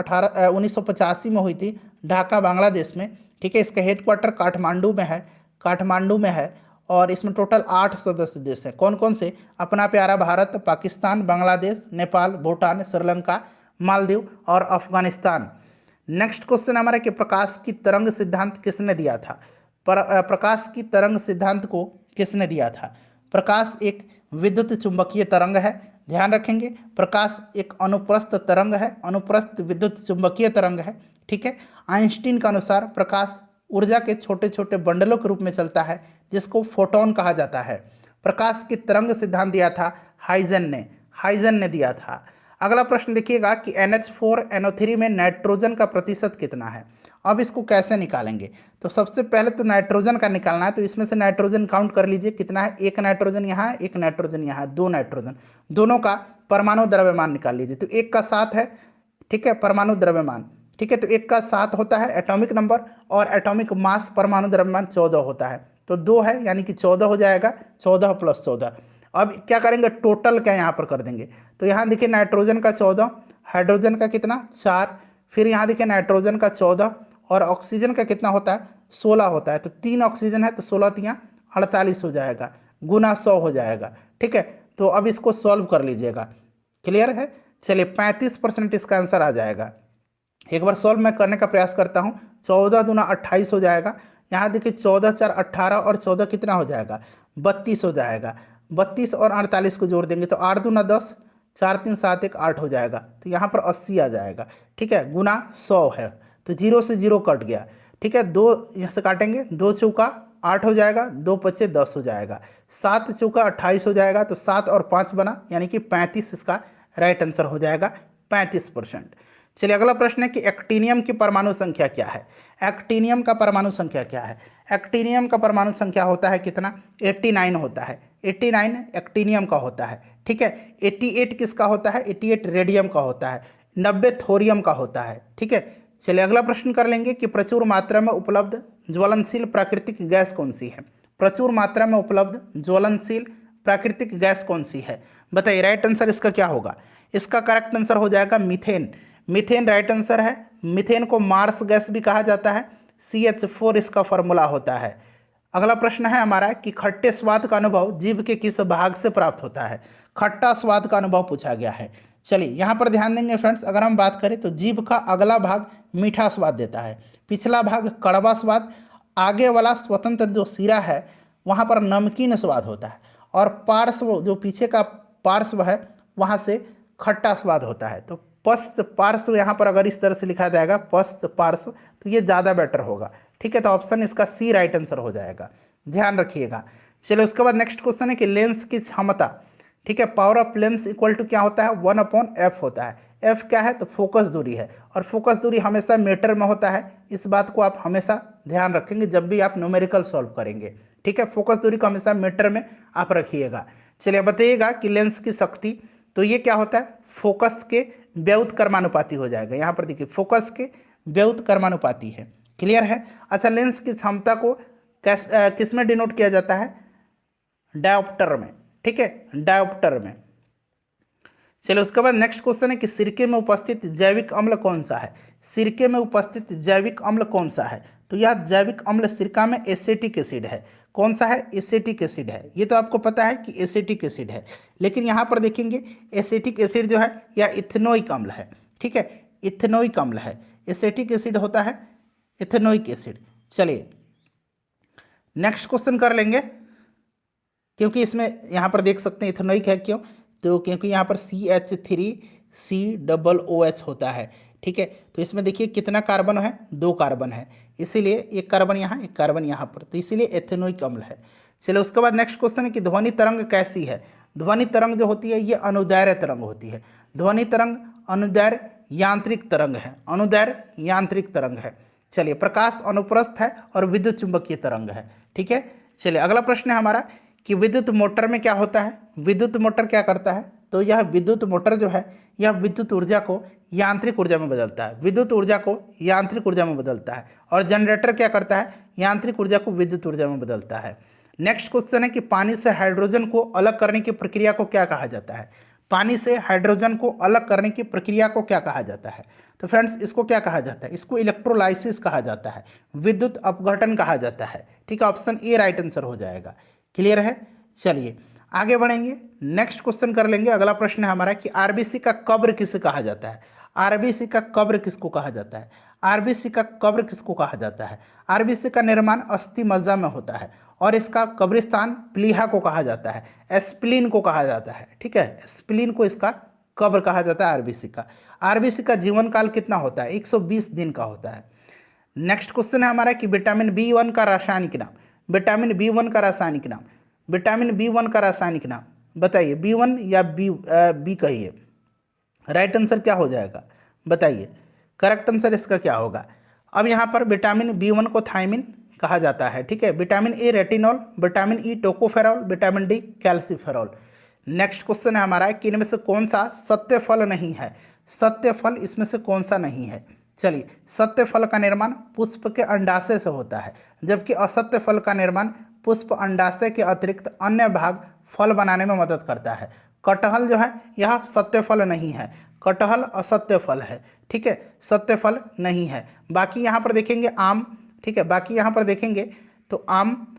1985 में हुई थी, ढाका बांग्लादेश में। ठीक है, इसका हेडक्वार्टर काठमांडू में है, और इसमें टोटल 8 सदस्य देश हैं। कौन कौन से? अपना प्यारा भारत, पाकिस्तान, बांग्लादेश, नेपाल, भूटान, श्रीलंका, मालदीव और अफगानिस्तान। नेक्स्ट क्वेश्चन हमारा कि प्रकाश की तरंग सिद्धांत किसने दिया था? प्रकाश की तरंग सिद्धांत को किसने दिया था? प्रकाश एक विद्युत चुंबकीय तरंग है, ध्यान रखेंगे। प्रकाश एक अनुप्रस्थ तरंग है, अनुप्रस्थ विद्युत चुंबकीय तरंग है। ठीक है, आइंस्टीन के अनुसार प्रकाश ऊर्जा के छोटे छोटे बंडलों के रूप में चलता है, जिसको फोटोन कहा जाता है। प्रकाश की तरंग सिद्धांत दिया था हाइजन ने दिया था। अगला प्रश्न देखिएगा कि NH4NO3 में नाइट्रोजन का प्रतिशत कितना है? अब इसको कैसे निकालेंगे? तो सबसे पहले तो नाइट्रोजन का निकालना है, तो इसमें से नाइट्रोजन काउंट कर लीजिए कितना है। एक नाइट्रोजन यहाँ है, एक नाइट्रोजन यहाँ है, 2 नाइट्रोजन, दोनों का परमाणु द्रव्यमान निकाल लीजिए। तो एक का 7 है, ठीक है, परमाणु द्रव्यमान। ठीक है, तो एक का 7 होता है एटॉमिक नंबर, और एटॉमिक मास परमाणु द्रव्यमान 14 होता है, तो 2 है, यानी कि 14 हो जाएगा, 14 + 14। अब क्या करेंगे, टोटल क्या यहाँ पर कर देंगे। तो यहाँ देखिए नाइट्रोजन का 14, हाइड्रोजन का कितना 4, फिर यहाँ देखिए नाइट्रोजन का 14, और ऑक्सीजन का कितना होता है 16 होता है। तो 3 ऑक्सीजन है, तो 16 × 48 हो जाएगा, गुना 100 हो जाएगा। ठीक है, तो अब इसको सॉल्व कर लीजिएगा, क्लियर है। चलिए 35% इसका आंसर आ जाएगा। एक बार सॉल्व मैं करने का प्रयास करता हूँ। 14 × 28 हो जाएगा, यहाँ देखिए 14 × 4 18, और 14 कितना हो जाएगा 32 हो जाएगा। 32 और 48 को जोड़ देंगे तो 8 × 10, 4 3 7 1 8 हो जाएगा, तो यहाँ पर 80 आ जाएगा। ठीक है, गुना 100 है, तो 0 से 0 कट गया। ठीक है, 2 यहाँ से काटेंगे, 2 चौका 8 हो जाएगा, 2 पचे 10 हो जाएगा, 7 चौका 28 हो जाएगा, तो 7 और 5 बना, यानी कि 35 इसका राइट आंसर हो जाएगा, 35%। चलिए अगला प्रश्न है कि एक्टिनियम की परमाणु संख्या क्या है? एक्टिनियम का परमाणु संख्या क्या है? एक्टिनियम का परमाणु संख्या होता है कितना? 89 होता है, 89 एक्टिनियम का होता है। ठीक है, 88 किसका होता है? 88 रेडियम का होता है, 90 थोरियम का होता है। ठीक है, चलिए अगला प्रश्न कर लेंगे कि प्रचुर मात्रा में उपलब्ध ज्वलनशील प्राकृतिक गैस कौन सी है? प्रचुर मात्रा में उपलब्ध ज्वलनशील प्राकृतिक गैस कौन सी है? बताइए, राइट आंसर इसका क्या होगा? इसका करेक्ट आंसर हो जाएगा मीथेन। मीथेन राइट आंसर है। मीथेन को मार्स गैस भी कहा जाता है, CH4 इसका फॉर्मूला होता है। अगला प्रश्न है हमारा कि खट्टे स्वाद का अनुभव जीभ के किस भाग से प्राप्त होता है? खट्टा स्वाद का अनुभव पूछा गया है। चलिए यहाँ पर ध्यान देंगे फ्रेंड्स, अगर हम बात करें तो जीभ का अगला भाग मीठा स्वाद देता है, पिछला भाग कड़वा स्वाद, आगे वाला स्वतंत्र जो सिरा है वहाँ पर नमकीन स्वाद होता है, और पार्श्व जो पीछे का पार्श्व है वहाँ से खट्टा स्वाद होता है। तो पश्च पार्श्व यहाँ पर अगर इस तरह से लिखा जाएगा पश्च पार्श्व, तो ये ज़्यादा बेटर होगा। ठीक है, तो ऑप्शन इसका सी राइट आंसर हो जाएगा, ध्यान रखिएगा। चलिए उसके बाद नेक्स्ट क्वेश्चन है कि लेंस की क्षमता, ठीक है, power of lens equal to क्या होता है? 1/f होता है। f क्या है? तो फोकस दूरी है, और फोकस दूरी हमेशा मीटर में होता है। इस बात को आप हमेशा ध्यान रखेंगे जब भी आप न्यूमेरिकल सॉल्व करेंगे। ठीक है, फोकस दूरी को हमेशा मीटर में आप रखिएगा। चलिए बताइएगा कि लेंस की शक्ति, तो ये क्या होता है? फोकस के व्युत्क्रमानुपाती हो जाएगा। यहाँ पर देखिए फोकस के व्युत्क्रमानुपाती है, क्लियर है। अच्छा, लेंस की क्षमता को किस में डिनोट किया जाता है? डायोप्टर में। ठीक है, डायोप्टर में। चलो उसके बाद नेक्स्ट क्वेश्चन है कि सिरके में उपस्थित जैविक अम्ल कौन सा है। सिरके में उपस्थित जैविक अम्ल कौन सा है, तो यह जैविक अम्ल सिरका में एसिटिक एसिड है। कौन सा है, एसिटिक एसिड है। ये तो आपको पता है कि एसिटिक एसिड है, लेकिन यहाँ पर देखेंगे एसिटिक एसिड जो है यह इथेनोइक अम्ल है। ठीक है, इथेनोइक अम्ल है। एसिटिक एसिड होता है इथेनोइक एसिड। चलिए नेक्स्ट क्वेश्चन कर लेंगे, क्योंकि इसमें यहाँ पर देख सकते हैं इथेनोइक है, क्यों, तो क्योंकि यहाँ पर CH3COOH होता है। ठीक है, तो इसमें देखिए कितना कार्बन है, 2 कार्बन है, इसीलिए एक कार्बन यहाँ एक कार्बन यहाँ पर, तो इसीलिए एथेनोइक अम्ल है। चलिए उसके बाद नेक्स्ट क्वेश्चन है कि ध्वनि तरंग कैसी है। ध्वनि तरंग जो होती है ये अनुदैर्घ्य तरंग होती है। ध्वनि तरंग अनुदैर्घ्य यांत्रिक तरंग है, अनुदैर्घ्य यांत्रिक तरंग है। चलिए प्रकाश अनुप्रस्थ है और विद्युत चुंबकीय तरंग है। ठीक है, चलिए अगला प्रश्न है हमारा कि विद्युत मोटर में क्या होता है। विद्युत मोटर क्या करता है, तो यह विद्युत मोटर जो है यह विद्युत ऊर्जा को यांत्रिक ऊर्जा में बदलता है, विद्युत ऊर्जा को यांत्रिक ऊर्जा में बदलता है। और जनरेटर क्या करता है, यांत्रिक ऊर्जा को विद्युत ऊर्जा में बदलता है। नेक्स्ट क्वेश्चन है कि पानी से हाइड्रोजन को अलग करने की प्रक्रिया को क्या कहा जाता है। पानी से हाइड्रोजन को अलग करने की प्रक्रिया को क्या कहा जाता है, तो फ्रेंड्स इसको क्या कहा जाता है, इसको इलेक्ट्रोलाइसिस कहा जाता है, विद्युत अपघटन कहा जाता है। ठीक है, ऑप्शन ए राइट आंसर हो जाएगा। क्लियर है। चलिए आगे बढ़ेंगे, नेक्स्ट क्वेश्चन कर लेंगे। अगला प्रश्न है हमारा कि आरबीसी का कब्र किसे कहा जाता है। आरबीसी का कब्र किसको कहा जाता है, आरबीसी का कब्र किसको कहा जाता है। आरबीसी का निर्माण अस्थि मज्जा में होता है और इसका कब्रिस्तान प्लीहा को कहा जाता है, एस्प्लीन को कहा जाता है। ठीक है, एस्प्लीन को इसका कब्र कहा जाता है आरबीसी का। आरबीसी का जीवन काल कितना होता है, 120 दिन का होता है। नेक्स्ट क्वेश्चन है हमारा कि विटामिन B1 का रासायनिक नाम। विटामिन B1 का रासायनिक नाम, विटामिन B1 का रासायनिक नाम बताइए, B1 या बी कहिए, राइट आंसर क्या हो जाएगा बताइए, करेक्ट आंसर इसका क्या होगा। अब यहाँ पर विटामिन B1 को थायमिन कहा जाता है। ठीक है, vitamin A retinol, vitamin E tocopherol, vitamin D calciferol. Next question है हमारा कि इनमें से कौन सा सत्य फल नहीं है। सत्य फल इसमें से कौन सा नहीं है। चलिए सत्य फल का निर्माण पुष्प के अंडाशय से होता है, जबकि असत्य फल का निर्माण पुष्प अंडाशय के अतिरिक्त अन्य भाग फल बनाने में मदद करता है। कटहल जो है यह सत्य फल नहीं है, कटहल असत्य फल है। ठीक है, सत्य फल नहीं है। बाकी यहाँ पर देखेंगे आम, ठीक है, बाकी यहाँ पर देखेंगे तो आम,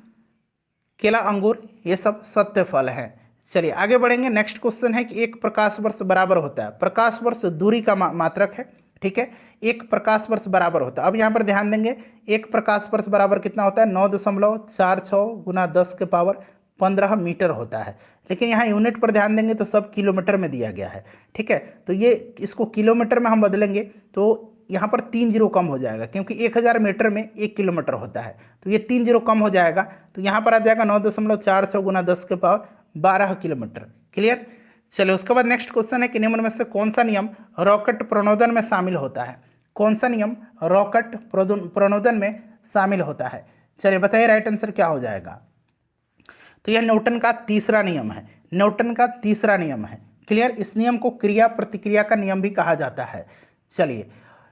केला, अंगूर ये सब सत्य फल हैं। चलिए आगे बढ़ेंगे। नेक्स्ट क्वेश्चन है कि एक प्रकाश वर्ष बराबर होता है। प्रकाश वर्ष दूरी का मात्रक है। ठीक है, एक प्रकाश वर्ष बराबर होता है। अब यहाँ पर ध्यान देंगे, एक प्रकाश वर्ष बराबर कितना होता है, 9.46 गुना 10 के पावर 15 मीटर होता है। लेकिन यहाँ यूनिट पर ध्यान देंगे तो सब किलोमीटर में दिया गया है। ठीक है, तो ये इसको किलोमीटर में हम बदलेंगे तो यहाँ पर 3 जीरो कम हो जाएगा, क्योंकि 1000 मीटर में 1 किलोमीटर होता है, तो ये 3 जीरो कम हो जाएगा, तो यहाँ पर आ जाएगा 9.46 गुना 10 के पावर 12 किलोमीटर। क्लियर। चलिए उसके बाद नेक्स्ट क्वेश्चन है कि निम्न में से कौन सा नियम रॉकेट प्रणोदन में शामिल होता है। कौन सा नियम रॉकेट प्रणोदन में शामिल होता है, चलिए बताइए राइट आंसर क्या हो जाएगा। तो यह न्यूटन का तीसरा नियम है, न्यूटन का तीसरा नियम है। क्लियर, इस नियम को क्रिया प्रतिक्रिया का नियम भी कहा जाता है। चलिए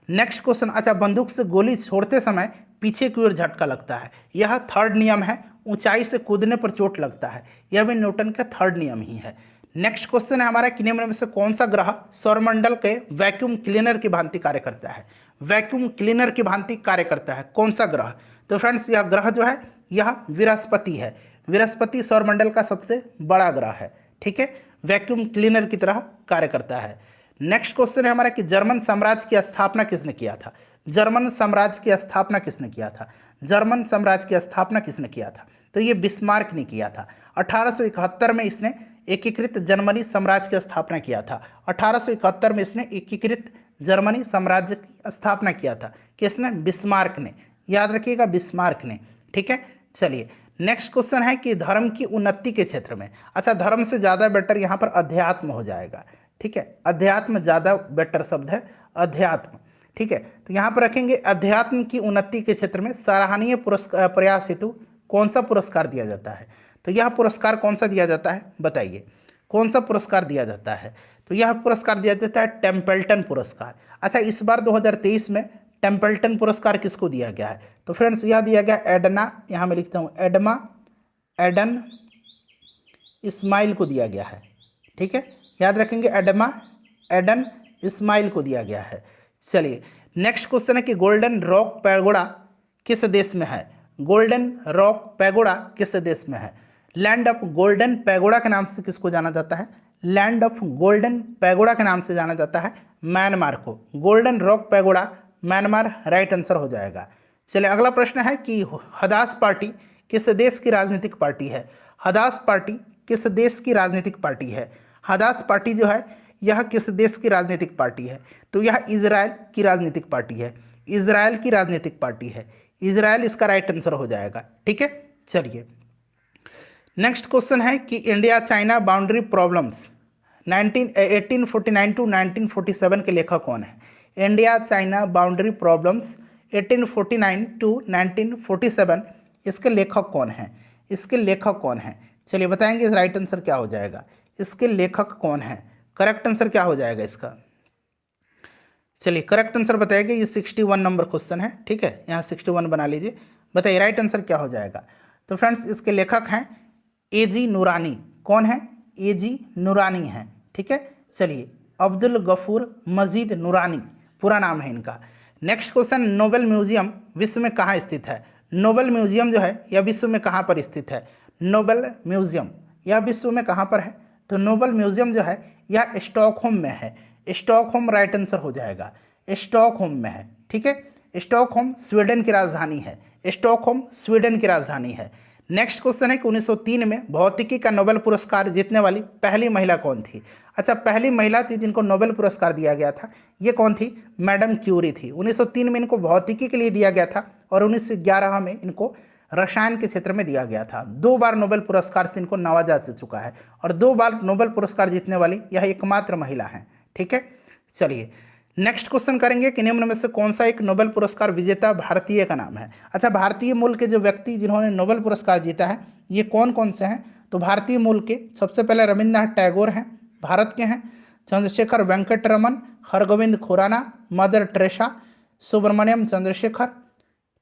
नेक्स्ट क्वेश्चन, अच्छा बंदूक से गोली छोड़ते समय पीछे की ओर झटका लगता है, यह थर्ड नियम है। ऊंचाई से कूदने पर चोट लगता है, यह भी न्यूटन का थर्ड नियम ही है। नेक्स्ट क्वेश्चन है हमारा कि निम्न में से कौन सा ग्रह सौरमंडल के वैक्यूम क्लीनर की भांति कार्य करता है। वैक्यूम क्लीनर की भांति कार्य करता है कौन सा ग्रह, तो फ्रेंड्स यह ग्रह जो है यह बृहस्पति है। बृहस्पति सौरमंडल का सबसे बड़ा ग्रह है। ठीक है, वैक्यूम क्लीनर की तरह कार्य करता है। नेक्स्ट क्वेश्चन है हमारा कि जर्मन साम्राज्य की स्थापना किसने किया था। जर्मन साम्राज्य की स्थापना किसने किया था, जर्मन साम्राज्य की स्थापना किसने किया था, तो ये बिस्मार्क ने किया था। 1871 में इसने एकीकृत जर्मनी साम्राज्य की स्थापना किया था। 1871 में इसने एकीकृत जर्मनी साम्राज्य की स्थापना किया था, किसने, बिस्मार्क ने, याद रखिएगा बिस्मार्क ने। ठीक है, चलिए नेक्स्ट क्वेश्चन है कि धर्म की उन्नति के क्षेत्र में, अच्छा धर्म से ज़्यादा बेटर यहाँ पर अध्यात्म हो जाएगा। ठीक है, अध्यात्म ज़्यादा बेटर शब्द है, अध्यात्म। ठीक है, तो यहाँ पर रखेंगे अध्यात्म की उन्नति के क्षेत्र में सराहनीय पुरस्कार प्रयास हेतु कौन सा पुरस्कार दिया जाता है, तो यह पुरस्कार कौन सा दिया जाता है बताइए, कौन सा पुरस्कार दिया जाता है, तो यह पुरस्कार दिया जाता है टेम्पल्टन पुरस्कार। अच्छा इस बार 2023 में टेम्पल्टन पुरस्कार किसको दिया गया है, तो फ्रेंड्स यह दिया गया एडना, यहाँ मैं लिखता हूँ एडन इस्माइल को दिया गया है। ठीक है, याद रखेंगे एडमा एडन इस्माइल को दिया गया है। चलिए नेक्स्ट क्वेश्चन है कि गोल्डन रॉक पैगोडा किस देश में है? गोल्डन रॉक पैगोडा किस देश में है? लैंड ऑफ गोल्डन पैगोडा के नाम से किसको जाना जाता है? लैंड ऑफ गोल्डन पैगोडा के नाम से जाना जाता है म्यांमार को। Golden rock pagoda Myanmar right answer हो जाएगा। चलिए अगला प्रश्न है कि हदास पार्टी किस देश की राजनीतिक पार्टी है? हदास पार्टी किस देश की राजनीतिक पार्टी है? हदास पार्टी जो है यह किस देश की राजनीतिक पार्टी है? तो यह इजराइल की राजनीतिक पार्टी है। इजराइल की राजनीतिक पार्टी है। इजराइल इसका राइट आंसर हो जाएगा। ठीक है, चलिए नेक्स्ट क्वेश्चन है कि India China boundary problems 1849 to 1947 के लेखक कौन है? India China boundary problems 1849 to 1947 इसके लेखक कौन हैं? इसके लेखक कौन हैं? चलिए बताएंगे इस राइट आंसर क्या हो जाएगा। इसके लेखक कौन है? करेक्ट आंसर क्या हो जाएगा इसका? चलिए करेक्ट आंसर बताइएगा। ये 61 नंबर क्वेश्चन है। ठीक है, यहाँ 61 बना लीजिए। बताइए राइट आंसर क्या हो जाएगा। तो फ्रेंड्स इसके लेखक हैं एजी नूरानी। कौन है? एजी नूरानी है। ठीक है, चलिए अब्दुल गफूर मजीद नूरानी पूरा नाम है इनका। नेक्स्ट क्वेश्चन, नोबेल म्यूजियम विश्व में कहाँ स्थित है? नोबेल म्यूजियम जो है यह विश्व में कहाँ पर स्थित है? नोबेल म्यूजियम यह विश्व में कहाँ पर है? तो नोबेल म्यूजियम जो है यह स्टॉकहोम में है। स्टॉकहोम राइट आंसर हो जाएगा। स्टॉकहोम में है। ठीक है, स्टॉकहोम स्वीडन की राजधानी है। स्टॉकहोम स्वीडन की राजधानी है। नेक्स्ट क्वेश्चन है कि 1903 में भौतिकी का नोबेल पुरस्कार जीतने वाली पहली महिला कौन थी? अच्छा, पहली महिला थी जिनको नोबेल पुरस्कार दिया गया था, ये कौन थी? मैडम क्यूरी थी। 1903 में इनको भौतिकी के लिए दिया गया था और 1911 में इनको रसायन के क्षेत्र में दिया गया था। 2 बार नोबेल पुरस्कार से इनको नवाजा जा चुका है और 2 बार नोबेल पुरस्कार जीतने वाली यह एकमात्र महिला है। ठीक है, चलिए नेक्स्ट क्वेश्चन करेंगे कि निम्न में से कौन सा एक नोबेल पुरस्कार विजेता भारतीय का नाम है? अच्छा, भारतीय मूल के जो व्यक्ति जिन्होंने नोबेल पुरस्कार जीता है ये कौन कौन से हैं? तो भारतीय मूल के सबसे पहले रविन्द्रनाथ टैगोर हैं, भारत के हैं। चंद्रशेखर वेंकट रमन, हरगोविंद खुराना, मदर टेरेसा, सुब्रमण्यम चंद्रशेखर,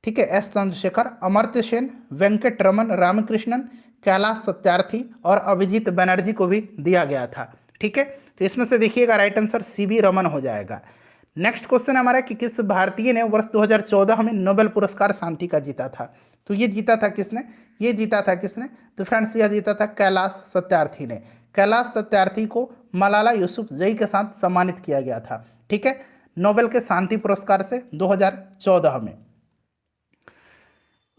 ठीक है, एस चंद्रशेखर, अमर्त्य सेन, वेंकट रमन रामकृष्णन, कैलाश सत्यार्थी और अभिजीत बनर्जी को भी दिया गया था। ठीक है, तो इसमें से देखिएगा राइट आंसर सीवी रमन हो जाएगा। नेक्स्ट क्वेश्चन हमारा कि किस भारतीय ने वर्ष 2014 में नोबेल पुरस्कार शांति का जीता था? तो ये जीता था किसने? ये जीता था किसने? तो फ्रेंड्स यह जीता था कैलाश सत्यार्थी ने। कैलाश सत्यार्थी को मलाला यूसुफजई के साथ सम्मानित किया गया था। ठीक है, नोबेल के शांति पुरस्कार से 2014 में।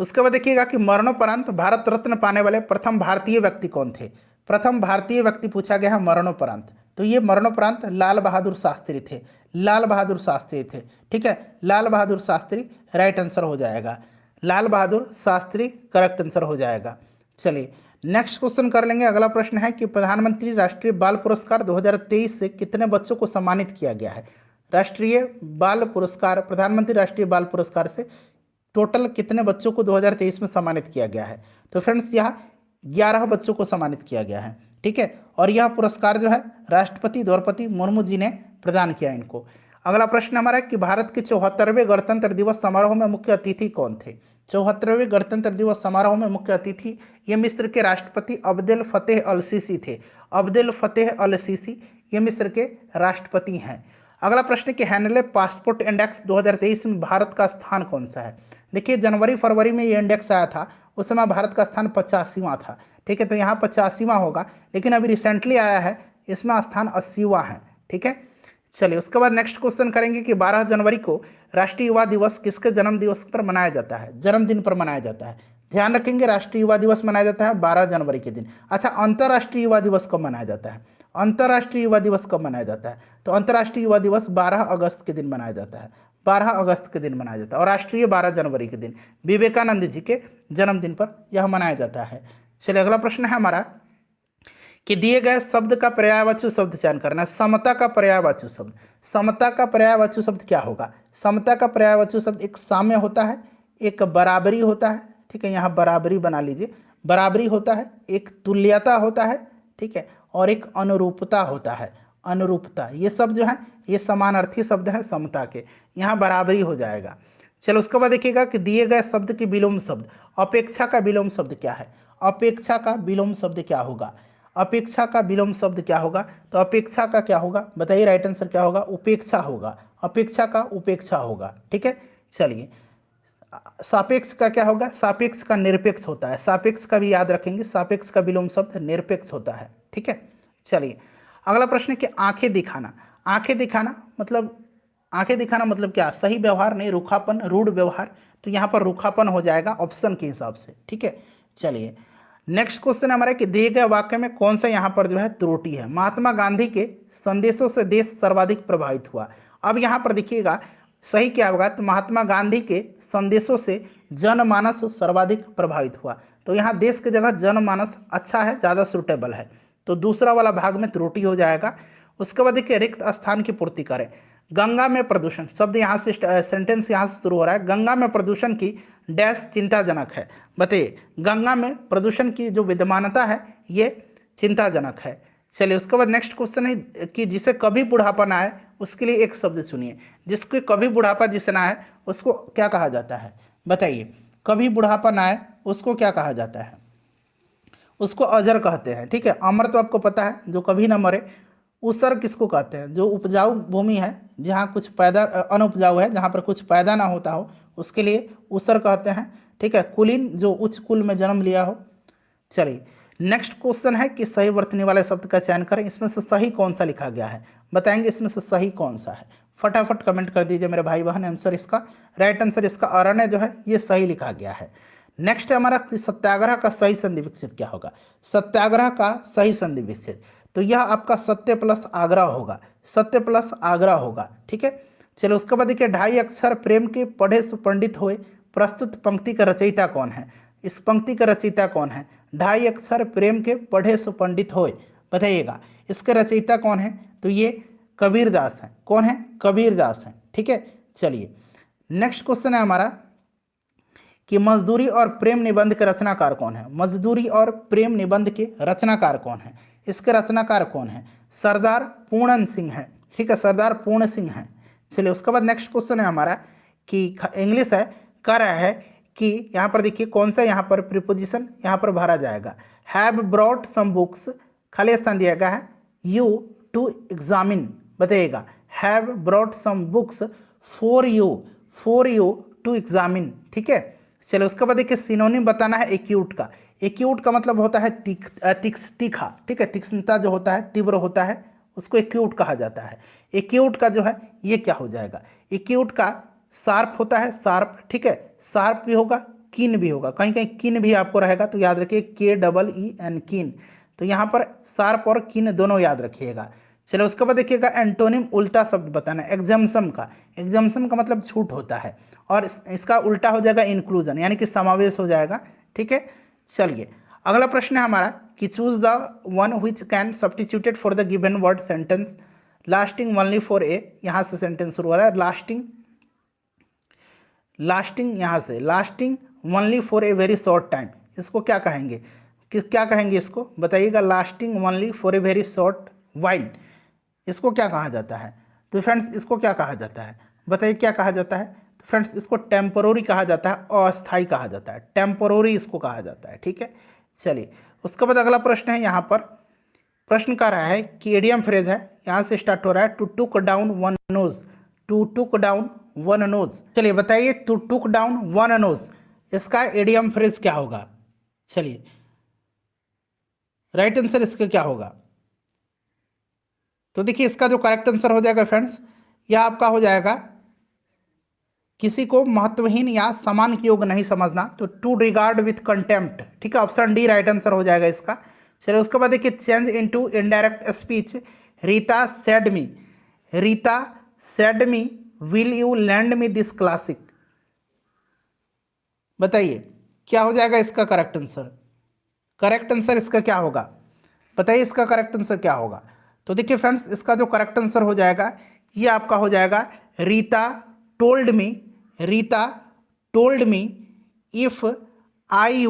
उसके बाद देखिएगा कि मरणोपरांत भारत रत्न पाने वाले प्रथम भारतीय व्यक्ति कौन थे? प्रथम भारतीय व्यक्ति पूछा गया है मरणोपरांत। तो ये मरणोपरांत लाल बहादुर शास्त्री थे। लाल बहादुर शास्त्री थे। ठीक है, लाल बहादुर शास्त्री राइट आंसर हो जाएगा। लाल बहादुर शास्त्री करेक्ट आंसर हो जाएगा। चलिए नेक्स्ट क्वेश्चन कर लेंगे। अगला प्रश्न है कि प्रधानमंत्री राष्ट्रीय बाल पुरस्कार 2023 से कितने बच्चों को सम्मानित किया गया है? राष्ट्रीय बाल पुरस्कार, प्रधानमंत्री राष्ट्रीय बाल पुरस्कार से टोटल कितने बच्चों को 2023 में सम्मानित किया गया है? तो फ्रेंड्स यहाँ 11 बच्चों को सम्मानित किया गया है। ठीक है, और यह पुरस्कार जो है राष्ट्रपति द्रौपदी मुर्मू जी ने प्रदान किया इनको। अगला प्रश्न हमारा कि भारत के 74वें गणतंत्र दिवस समारोह में मुख्य अतिथि कौन थे? 74वें गणतंत्र दिवस समारोह में मुख्य अतिथि ये मिस्र के राष्ट्रपति अब्देल फतेह अल सीसी थे। अब्देल फतेह अल सीसी ये मिस्र के राष्ट्रपति हैं। अगला प्रश्न कि हैनले पासपोर्ट इंडेक्स 2023 में भारत का स्थान कौन सा है? देखिए जनवरी फरवरी में ये इंडेक्स आया था, उस समय भारत का स्थान 85वां था। ठीक है, तो यहाँ 85वां होगा, लेकिन अभी रिसेंटली आया है इसमें स्थान 80वां है। ठीक है, चलिए उसके बाद नेक्स्ट क्वेश्चन करेंगे कि 12 जनवरी को राष्ट्रीय युवा दिवस किसके जन्म दिवस पर मनाया जाता है? जन्मदिन पर मनाया जाता है। ध्यान रखेंगे राष्ट्रीय युवा दिवस मनाया जाता है 12 जनवरी के दिन। अच्छा, अंतर्राष्ट्रीय युवा दिवस कब मनाया जाता है? अंतर्राष्ट्रीय युवा दिवस कब मनाया जाता है? तो अंतर्राष्ट्रीय युवा दिवस 12 अगस्त के दिन मनाया जाता है। 12 अगस्त के दिन मनाया जाता है। और राष्ट्रीय 12 जनवरी के दिन विवेकानंद जी के जन्मदिन पर यह मनाया जाता है। चलिए अगला प्रश्न है हमारा कि दिए गए शब्द का पर्यायवाची शब्द चयन करना है। समता का पर्यायवाची शब्द, समता का पर्यायवाची शब्द क्या होगा? समता का पर्यायवाची शब्द एक साम्य होता है, एक बराबरी होता है। ठीक है, यहाँ बराबरी बना लीजिए, बराबरी होता है, एक तुल्यता होता है। ठीक है, और एक अनुरूपता होता है। अनुरूपता, ये सब जो है ये समानार्थी शब्द है समता के, यहाँ बराबरी हो जाएगा। चलो उसके बाद देखिएगा कि दिए गए शब्द की विलोम शब्द, अपेक्षा का विलोम शब्द क्या है? अपेक्षा का विलोम शब्द क्या होगा? अपेक्षा का विलोम शब्द क्या होगा? तो अपेक्षा का क्या होगा बताइए, राइट आंसर क्या होगा? उपेक्षा होगा। अपेक्षा का उपेक्षा होगा, ठीक है। चलिए, सापेक्ष का क्या होगा? सापेक्ष का निरपेक्ष होता है। सापेक्ष का भी याद रखेंगे, सापेक्ष का विलोम शब्द निरपेक्ष होता है, ठीक है। चलिए, अगला प्रश्न है कि आंखें दिखाना। आंखें दिखाना मतलब, आंखें दिखाना मतलब क्या? सही व्यवहार नहीं, रूखापन, रूढ़ व्यवहार। तो यहाँ पर रूखापन हो जाएगा ऑप्शन के हिसाब से, ठीक है। चलिए, नेक्स्ट क्वेश्चन हमारा कि दिए गए वाक्य में कौन सा यहाँ पर जो है त्रुटि है? महात्मा गांधी के संदेशों से देश सर्वाधिक प्रभावित हुआ। अब यहाँ पर देखिएगा सही क्या होगा? तो महात्मा गांधी के संदेशों से जनमानस सर्वाधिक प्रभावित हुआ। तो यहाँ देश की जगह जनमानस अच्छा है, ज़्यादा सुटेबल है। तो दूसरा वाला भाग में त्रुटि हो जाएगा। उसके बाद देखिए, रिक्त स्थान की पूर्ति करें। गंगा में प्रदूषण शब्द यहाँ से, सेंटेंस यहाँ से शुरू हो रहा है। गंगा में प्रदूषण की डैश चिंताजनक है। बताइए, गंगा में प्रदूषण की जो विद्यमानता है ये चिंताजनक है। चलिए, उसके बाद नेक्स्ट क्वेश्चन है कि जिसे कभी बुढ़ापा ना आए उसके लिए एक शब्द चुनिए। जिसके कभी बुढ़ापा जिसे ना आए उसको क्या कहा जाता है? बताइए, कभी बुढ़ापा ना आए उसको क्या कहा जाता है? उसको अजर कहते हैं, ठीक है। अमर तो आपको पता है, जो कभी ना मरे। उसर किसको कहते हैं? जो उपजाऊ भूमि है, जहाँ कुछ पैदा, अनुपजाऊ है, जहाँ पर कुछ पैदा ना होता हो, उसके लिए उसर कहते हैं, ठीक है। कुलीन, जो उच्च कुल में जन्म लिया हो। चलिए, नेक्स्ट क्वेश्चन है कि सही वर्तनी वाले शब्द का चयन करें। इसमें से सही कौन सा लिखा गया है? बताएंगे इसमें से सही कौन सा है? फटाफट कमेंट कर दीजिए मेरे भाई बहन। आंसर इसका, राइट आंसर इसका अरण्य जो है ये सही लिखा गया है। नेक्स्ट है हमारा कि सत्याग्रह का सही संधि विच्छेद क्या होगा? सत्याग्रह का सही संधि विच्छेद, तो यह आपका सत्य प्लस आग्रह होगा। सत्य प्लस आग्रह होगा, ठीक है। चलो, उसके बाद देखिए, ढाई अक्षर प्रेम के पढ़े सुपंडित हुए। प्रस्तुत पंक्ति का रचयिता कौन है? इस पंक्ति का रचयिता कौन है? ढाई अक्षर प्रेम के पढ़े सुपंडित होए, बताइएगा इसके रचयिता कौन है? तो ये कबीरदास है। कौन है? कबीरदास है, ठीक है। चलिए, नेक्स्ट क्वेश्चन है हमारा कि मजदूरी और प्रेम निबंध के रचनाकार कौन है? मजदूरी और प्रेम निबंध के रचनाकार कौन है? इसके रचनाकार कौन है? सरदार पूर्ण सिंह है, ठीक है। सरदार पूर्ण सिंह है। चलिए, उसके बाद नेक्स्ट क्वेश्चन है हमारा कि इंग्लिश है, कह रहा है कि यहाँ पर देखिए कौन सा यहाँ पर प्रीपोजिशन यहाँ पर भरा जाएगा। हैव ब्रॉट सम बुक्स, खाली स्थान दिया गया है, यू टू एग्जामिन। बताइएगा, have brought some books for you to examine, ठीक है। चलो, उसके बाद देखिए, सिनोनिम बताना है एक्यूट का। एक्यूट का मतलब होता है तीखा, ठीक है। तीक्ष्णता जो होता है, तीव्र होता है, उसको एक्यूट कहा जाता है। एक्यूट का जो है ये क्या हो जाएगा? एक्यूट का शार्प होता है, शार्प, ठीक है। शार्प भी होगा, कीन भी होगा, कहीं कहीं कीन भी आपको रहेगा, तो याद रखिए KEEN, कीन। तो यहाँ पर शार्प और कीन दोनों याद रखिएगा। चलो, उसके बाद देखिएगा, एंटोनिम उल्टा शब्द बताना है। एग्जाम्पशन का, एग्जाम्पशन का मतलब छूट होता है, और इसका उल्टा हो जाएगा इंक्लूजन, यानी कि समावेश हो जाएगा, ठीक है। चलिए, अगला प्रश्न है हमारा कि choose the one which can substituted for the given word sentence lasting only for a. यहाँ से सेंटेंस शुरू हो रहा है, लास्टिंग यहाँ से, lasting only for a very short time. इसको क्या कहेंगे? क्या कहेंगे इसको? बताइएगा, lasting only for a very short while, इसको क्या कहा जाता है? तो फ्रेंड्स, इसको क्या कहा जाता है? बताइए, क्या कहा जाता है? तो फ्रेंड्स, इसको टेम्पोररी कहा जाता है, अस्थायी कहा जाता है। टेम्पोररी इसको कहा जाता है, ठीक है। चलिए, उसके बाद अगला प्रश्न है, यहाँ पर प्रश्न कह रहा है कि एडियम फ्रेज है, यहाँ से स्टार्ट हो रहा है, to took down one nose. To took down one nose. चलिए, बताइए, to took down one nose, इसका एडियम फ्रेज क्या होगा? चलिए, राइट आंसर इसका क्या होगा? तो देखिए, इसका जो करेक्ट आंसर हो जाएगा फ्रेंड्स, यह आपका हो जाएगा किसी को महत्वहीन या समान के योग्य नहीं समझना, तो टू रिगार्ड विथ कंटेम्प्ट, ठीक है। ऑप्शन डी राइट आंसर हो जाएगा इसका। चलिए, उसके बाद देखिए, change into indirect speech. Rita said me will you land me this classic. बताइए, क्या हो जाएगा इसका करेक्ट आंसर? करेक्ट आंसर इसका क्या होगा? बताइए, इसका करेक्ट आंसर क्या होगा? तो देखिए फ्रेंड्स, इसका जो करेक्ट आंसर हो जाएगा ये आपका हो जाएगा, Rita told me if I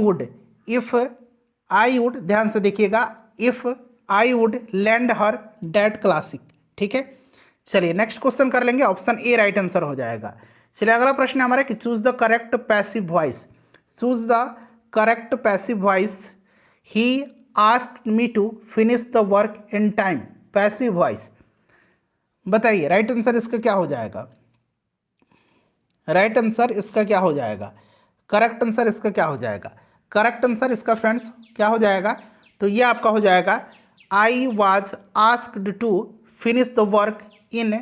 would, ध्यान से देखिएगा, if I would land her that classic, ठीक है। चलिए, नेक्स्ट क्वेश्चन कर लेंगे, ऑप्शन ए राइट आंसर हो जाएगा। चलिए, अगला प्रश्न है हमारा कि choose the correct passive voice. Choose the correct passive voice. He asked me to finish the work in time, passive voice. बताइए राइट आंसर इसका क्या हो जाएगा? राइट आंसर इसका क्या हो जाएगा? करेक्ट आंसर इसका क्या हो जाएगा? करेक्ट आंसर इसका फ्रेंड्स क्या हो जाएगा? तो ये आपका हो जाएगा I was asked to finish the work in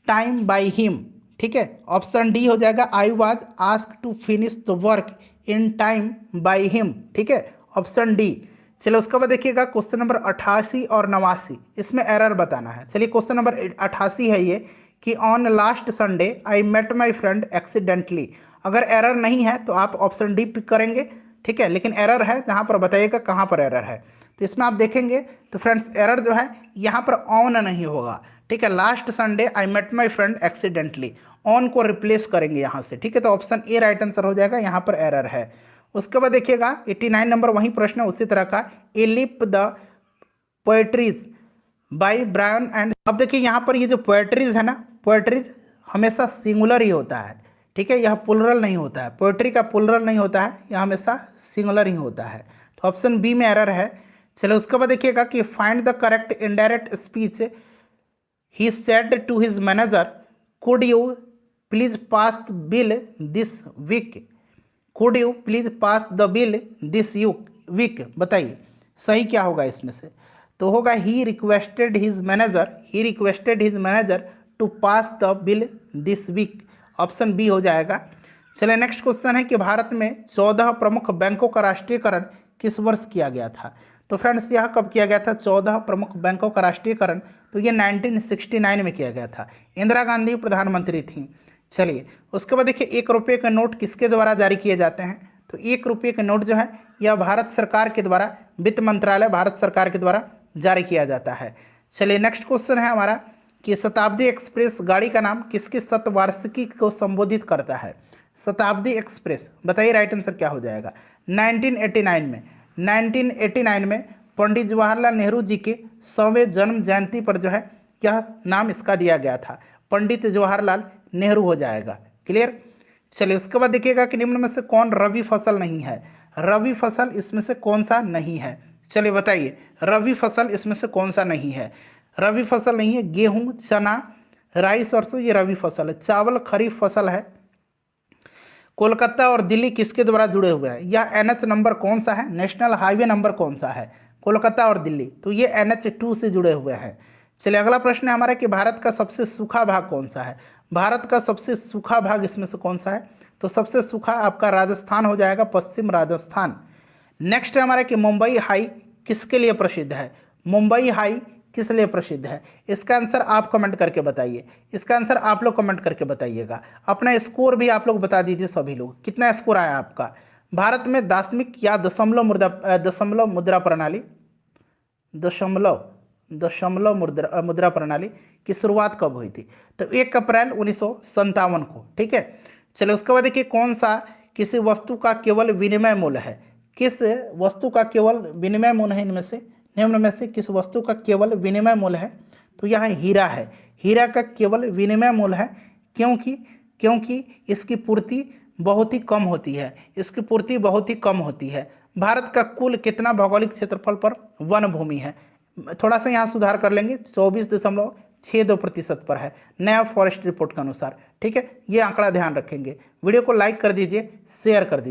time by him. ठीक है, ऑप्शन डी हो जाएगा I was asked to finish the work in time by him. ठीक है, ऑप्शन डी। चलो उसके बाद देखिएगा क्वेश्चन नंबर 88 और 89, इसमें एरर बताना है। चलिए क्वेश्चन नंबर 88 है ये कि on last Sunday I met my friend accidentally. अगर एरर नहीं है तो आप ऑप्शन डी पिक करेंगे। ठीक है, लेकिन एरर है जहाँ पर बताइएगा कहाँ पर एरर है। तो इसमें आप देखेंगे तो फ्रेंड्स एरर जो है यहाँ पर ऑन नहीं होगा। ठीक है, last Sunday I met my friend accidentally, on को रिप्लेस करेंगे यहाँ से। ठीक है, तो ऑप्शन ए राइट आंसर हो जाएगा, यहाँ पर एरर है। उसके बाद देखिएगा 89 नंबर वही प्रश्न है उसी तरह का, a lip the poetries by Brian and. अब देखिए यहाँ पर ये जो पोएट्रीज है ना, पोएट्रीज हमेशा सिंगुलर ही होता है। ठीक है, यह प्लुरल नहीं होता है, पोएट्री का प्लुरल नहीं होता है, यह हमेशा सिंगुलर ही होता है। तो ऑप्शन बी में एरर है। चलो उसके बाद देखिएगा कि find the correct indirect speech he said to his manager, could you please pass the bill this week, could you please pass the bill this week. बताइए सही क्या होगा इसमें से? तो होगा he requested his manager to pass the bill this week, option B हो जाएगा। चलिए नेक्स्ट क्वेश्चन है कि भारत में 14 प्रमुख बैंकों का राष्ट्रीयकरण किस वर्ष किया गया था? तो फ्रेंड्स यह कब किया गया था 14 प्रमुख बैंकों का राष्ट्रीयकरण? तो ये 1969 में किया गया था, इंदिरा गांधी प्रधानमंत्री थी। चलिए उसके बाद देखिए 1 रुपये के नोट किसके द्वारा जारी किए जाते हैं? तो 1 रुपये के नोट जो है यह भारत सरकार के द्वारा, वित्त मंत्रालय भारत सरकार के द्वारा जारी किया जाता है। चलिए नेक्स्ट क्वेश्चन है हमारा कि शताब्दी एक्सप्रेस गाड़ी का नाम किसकी शतवार्षिकी को संबोधित करता है? शताब्दी एक्सप्रेस, बताइए राइट आंसर क्या हो जाएगा? 1989 में पंडित जवाहरलाल नेहरू जी के 100वें जन्म जयंती पर जो है यह नाम इसका दिया गया था, पंडित जवाहरलाल नेहरू हो जाएगा। क्लियर। चलिए उसके बाद देखिएगा कि निम्न में से कौन रबी फसल नहीं है? रबी फसल इसमें से कौन सा नहीं है? चलिए बताइए रबी फसल इसमें से कौन सा नहीं है? रबी फसल नहीं है, गेहूं, चना, राई, सरसों, ये रबी फसल है। चावल खरीफ फसल है। कोलकाता और दिल्ली किसके द्वारा जुड़े हुए हैं? यह NH नंबर कौन सा है? नेशनल हाईवे नंबर कौन सा है? कोलकाता और दिल्ली, तो ये NH2 से जुड़े हुए हैं। चलिए अगला प्रश्न है हमारा कि भारत का सबसे सूखा भाग कौन सा है? भारत का सबसे सूखा भाग इसमें से कौन सा है? तो सबसे सूखा आपका राजस्थान हो जाएगा, पश्चिम राजस्थान। नेक्स्ट है हमारा कि मुंबई हाई किसके लिए प्रसिद्ध है? मुंबई हाई किस लिए प्रसिद्ध है? इसका आंसर आप कमेंट करके बताइए, इसका आंसर आप लोग कमेंट करके बताइएगा। अपना स्कोर भी आप लोग बता दीजिए सभी लोग, कितना स्कोर आया आपका? भारत में दार्शनिक या दशमलव मुद्रा प्रणाली की शुरुआत कब हुई थी? तो 1 अप्रैल 1957 को। ठीक है, चलिए उसके बाद देखिए कौन सा किसी वस्तु का केवल विनिमय मूल्य है? किस वस्तु का केवल विनिमय मूल्य है? इनमें से निम्न में से किस वस्तु का केवल विनिमय मूल्य है? तो यह हीरा है। हीरा का केवल विनिमय मूल्य है, क्योंकि इसकी पूर्ति बहुत ही कम होती है, इसकी पूर्ति बहुत ही कम होती है। भारत का कुल कितना भौगोलिक क्षेत्रफल पर वन भूमि है? थोड़ा सा यहाँ सुधार कर लेंगे, 24.62% पर है नया फॉरेस्ट रिपोर्ट के अनुसार। ठीक है, ये आंकड़ा ध्यान रखेंगे। वीडियो को लाइक कर दीजिए, शेयर कर दीजिए।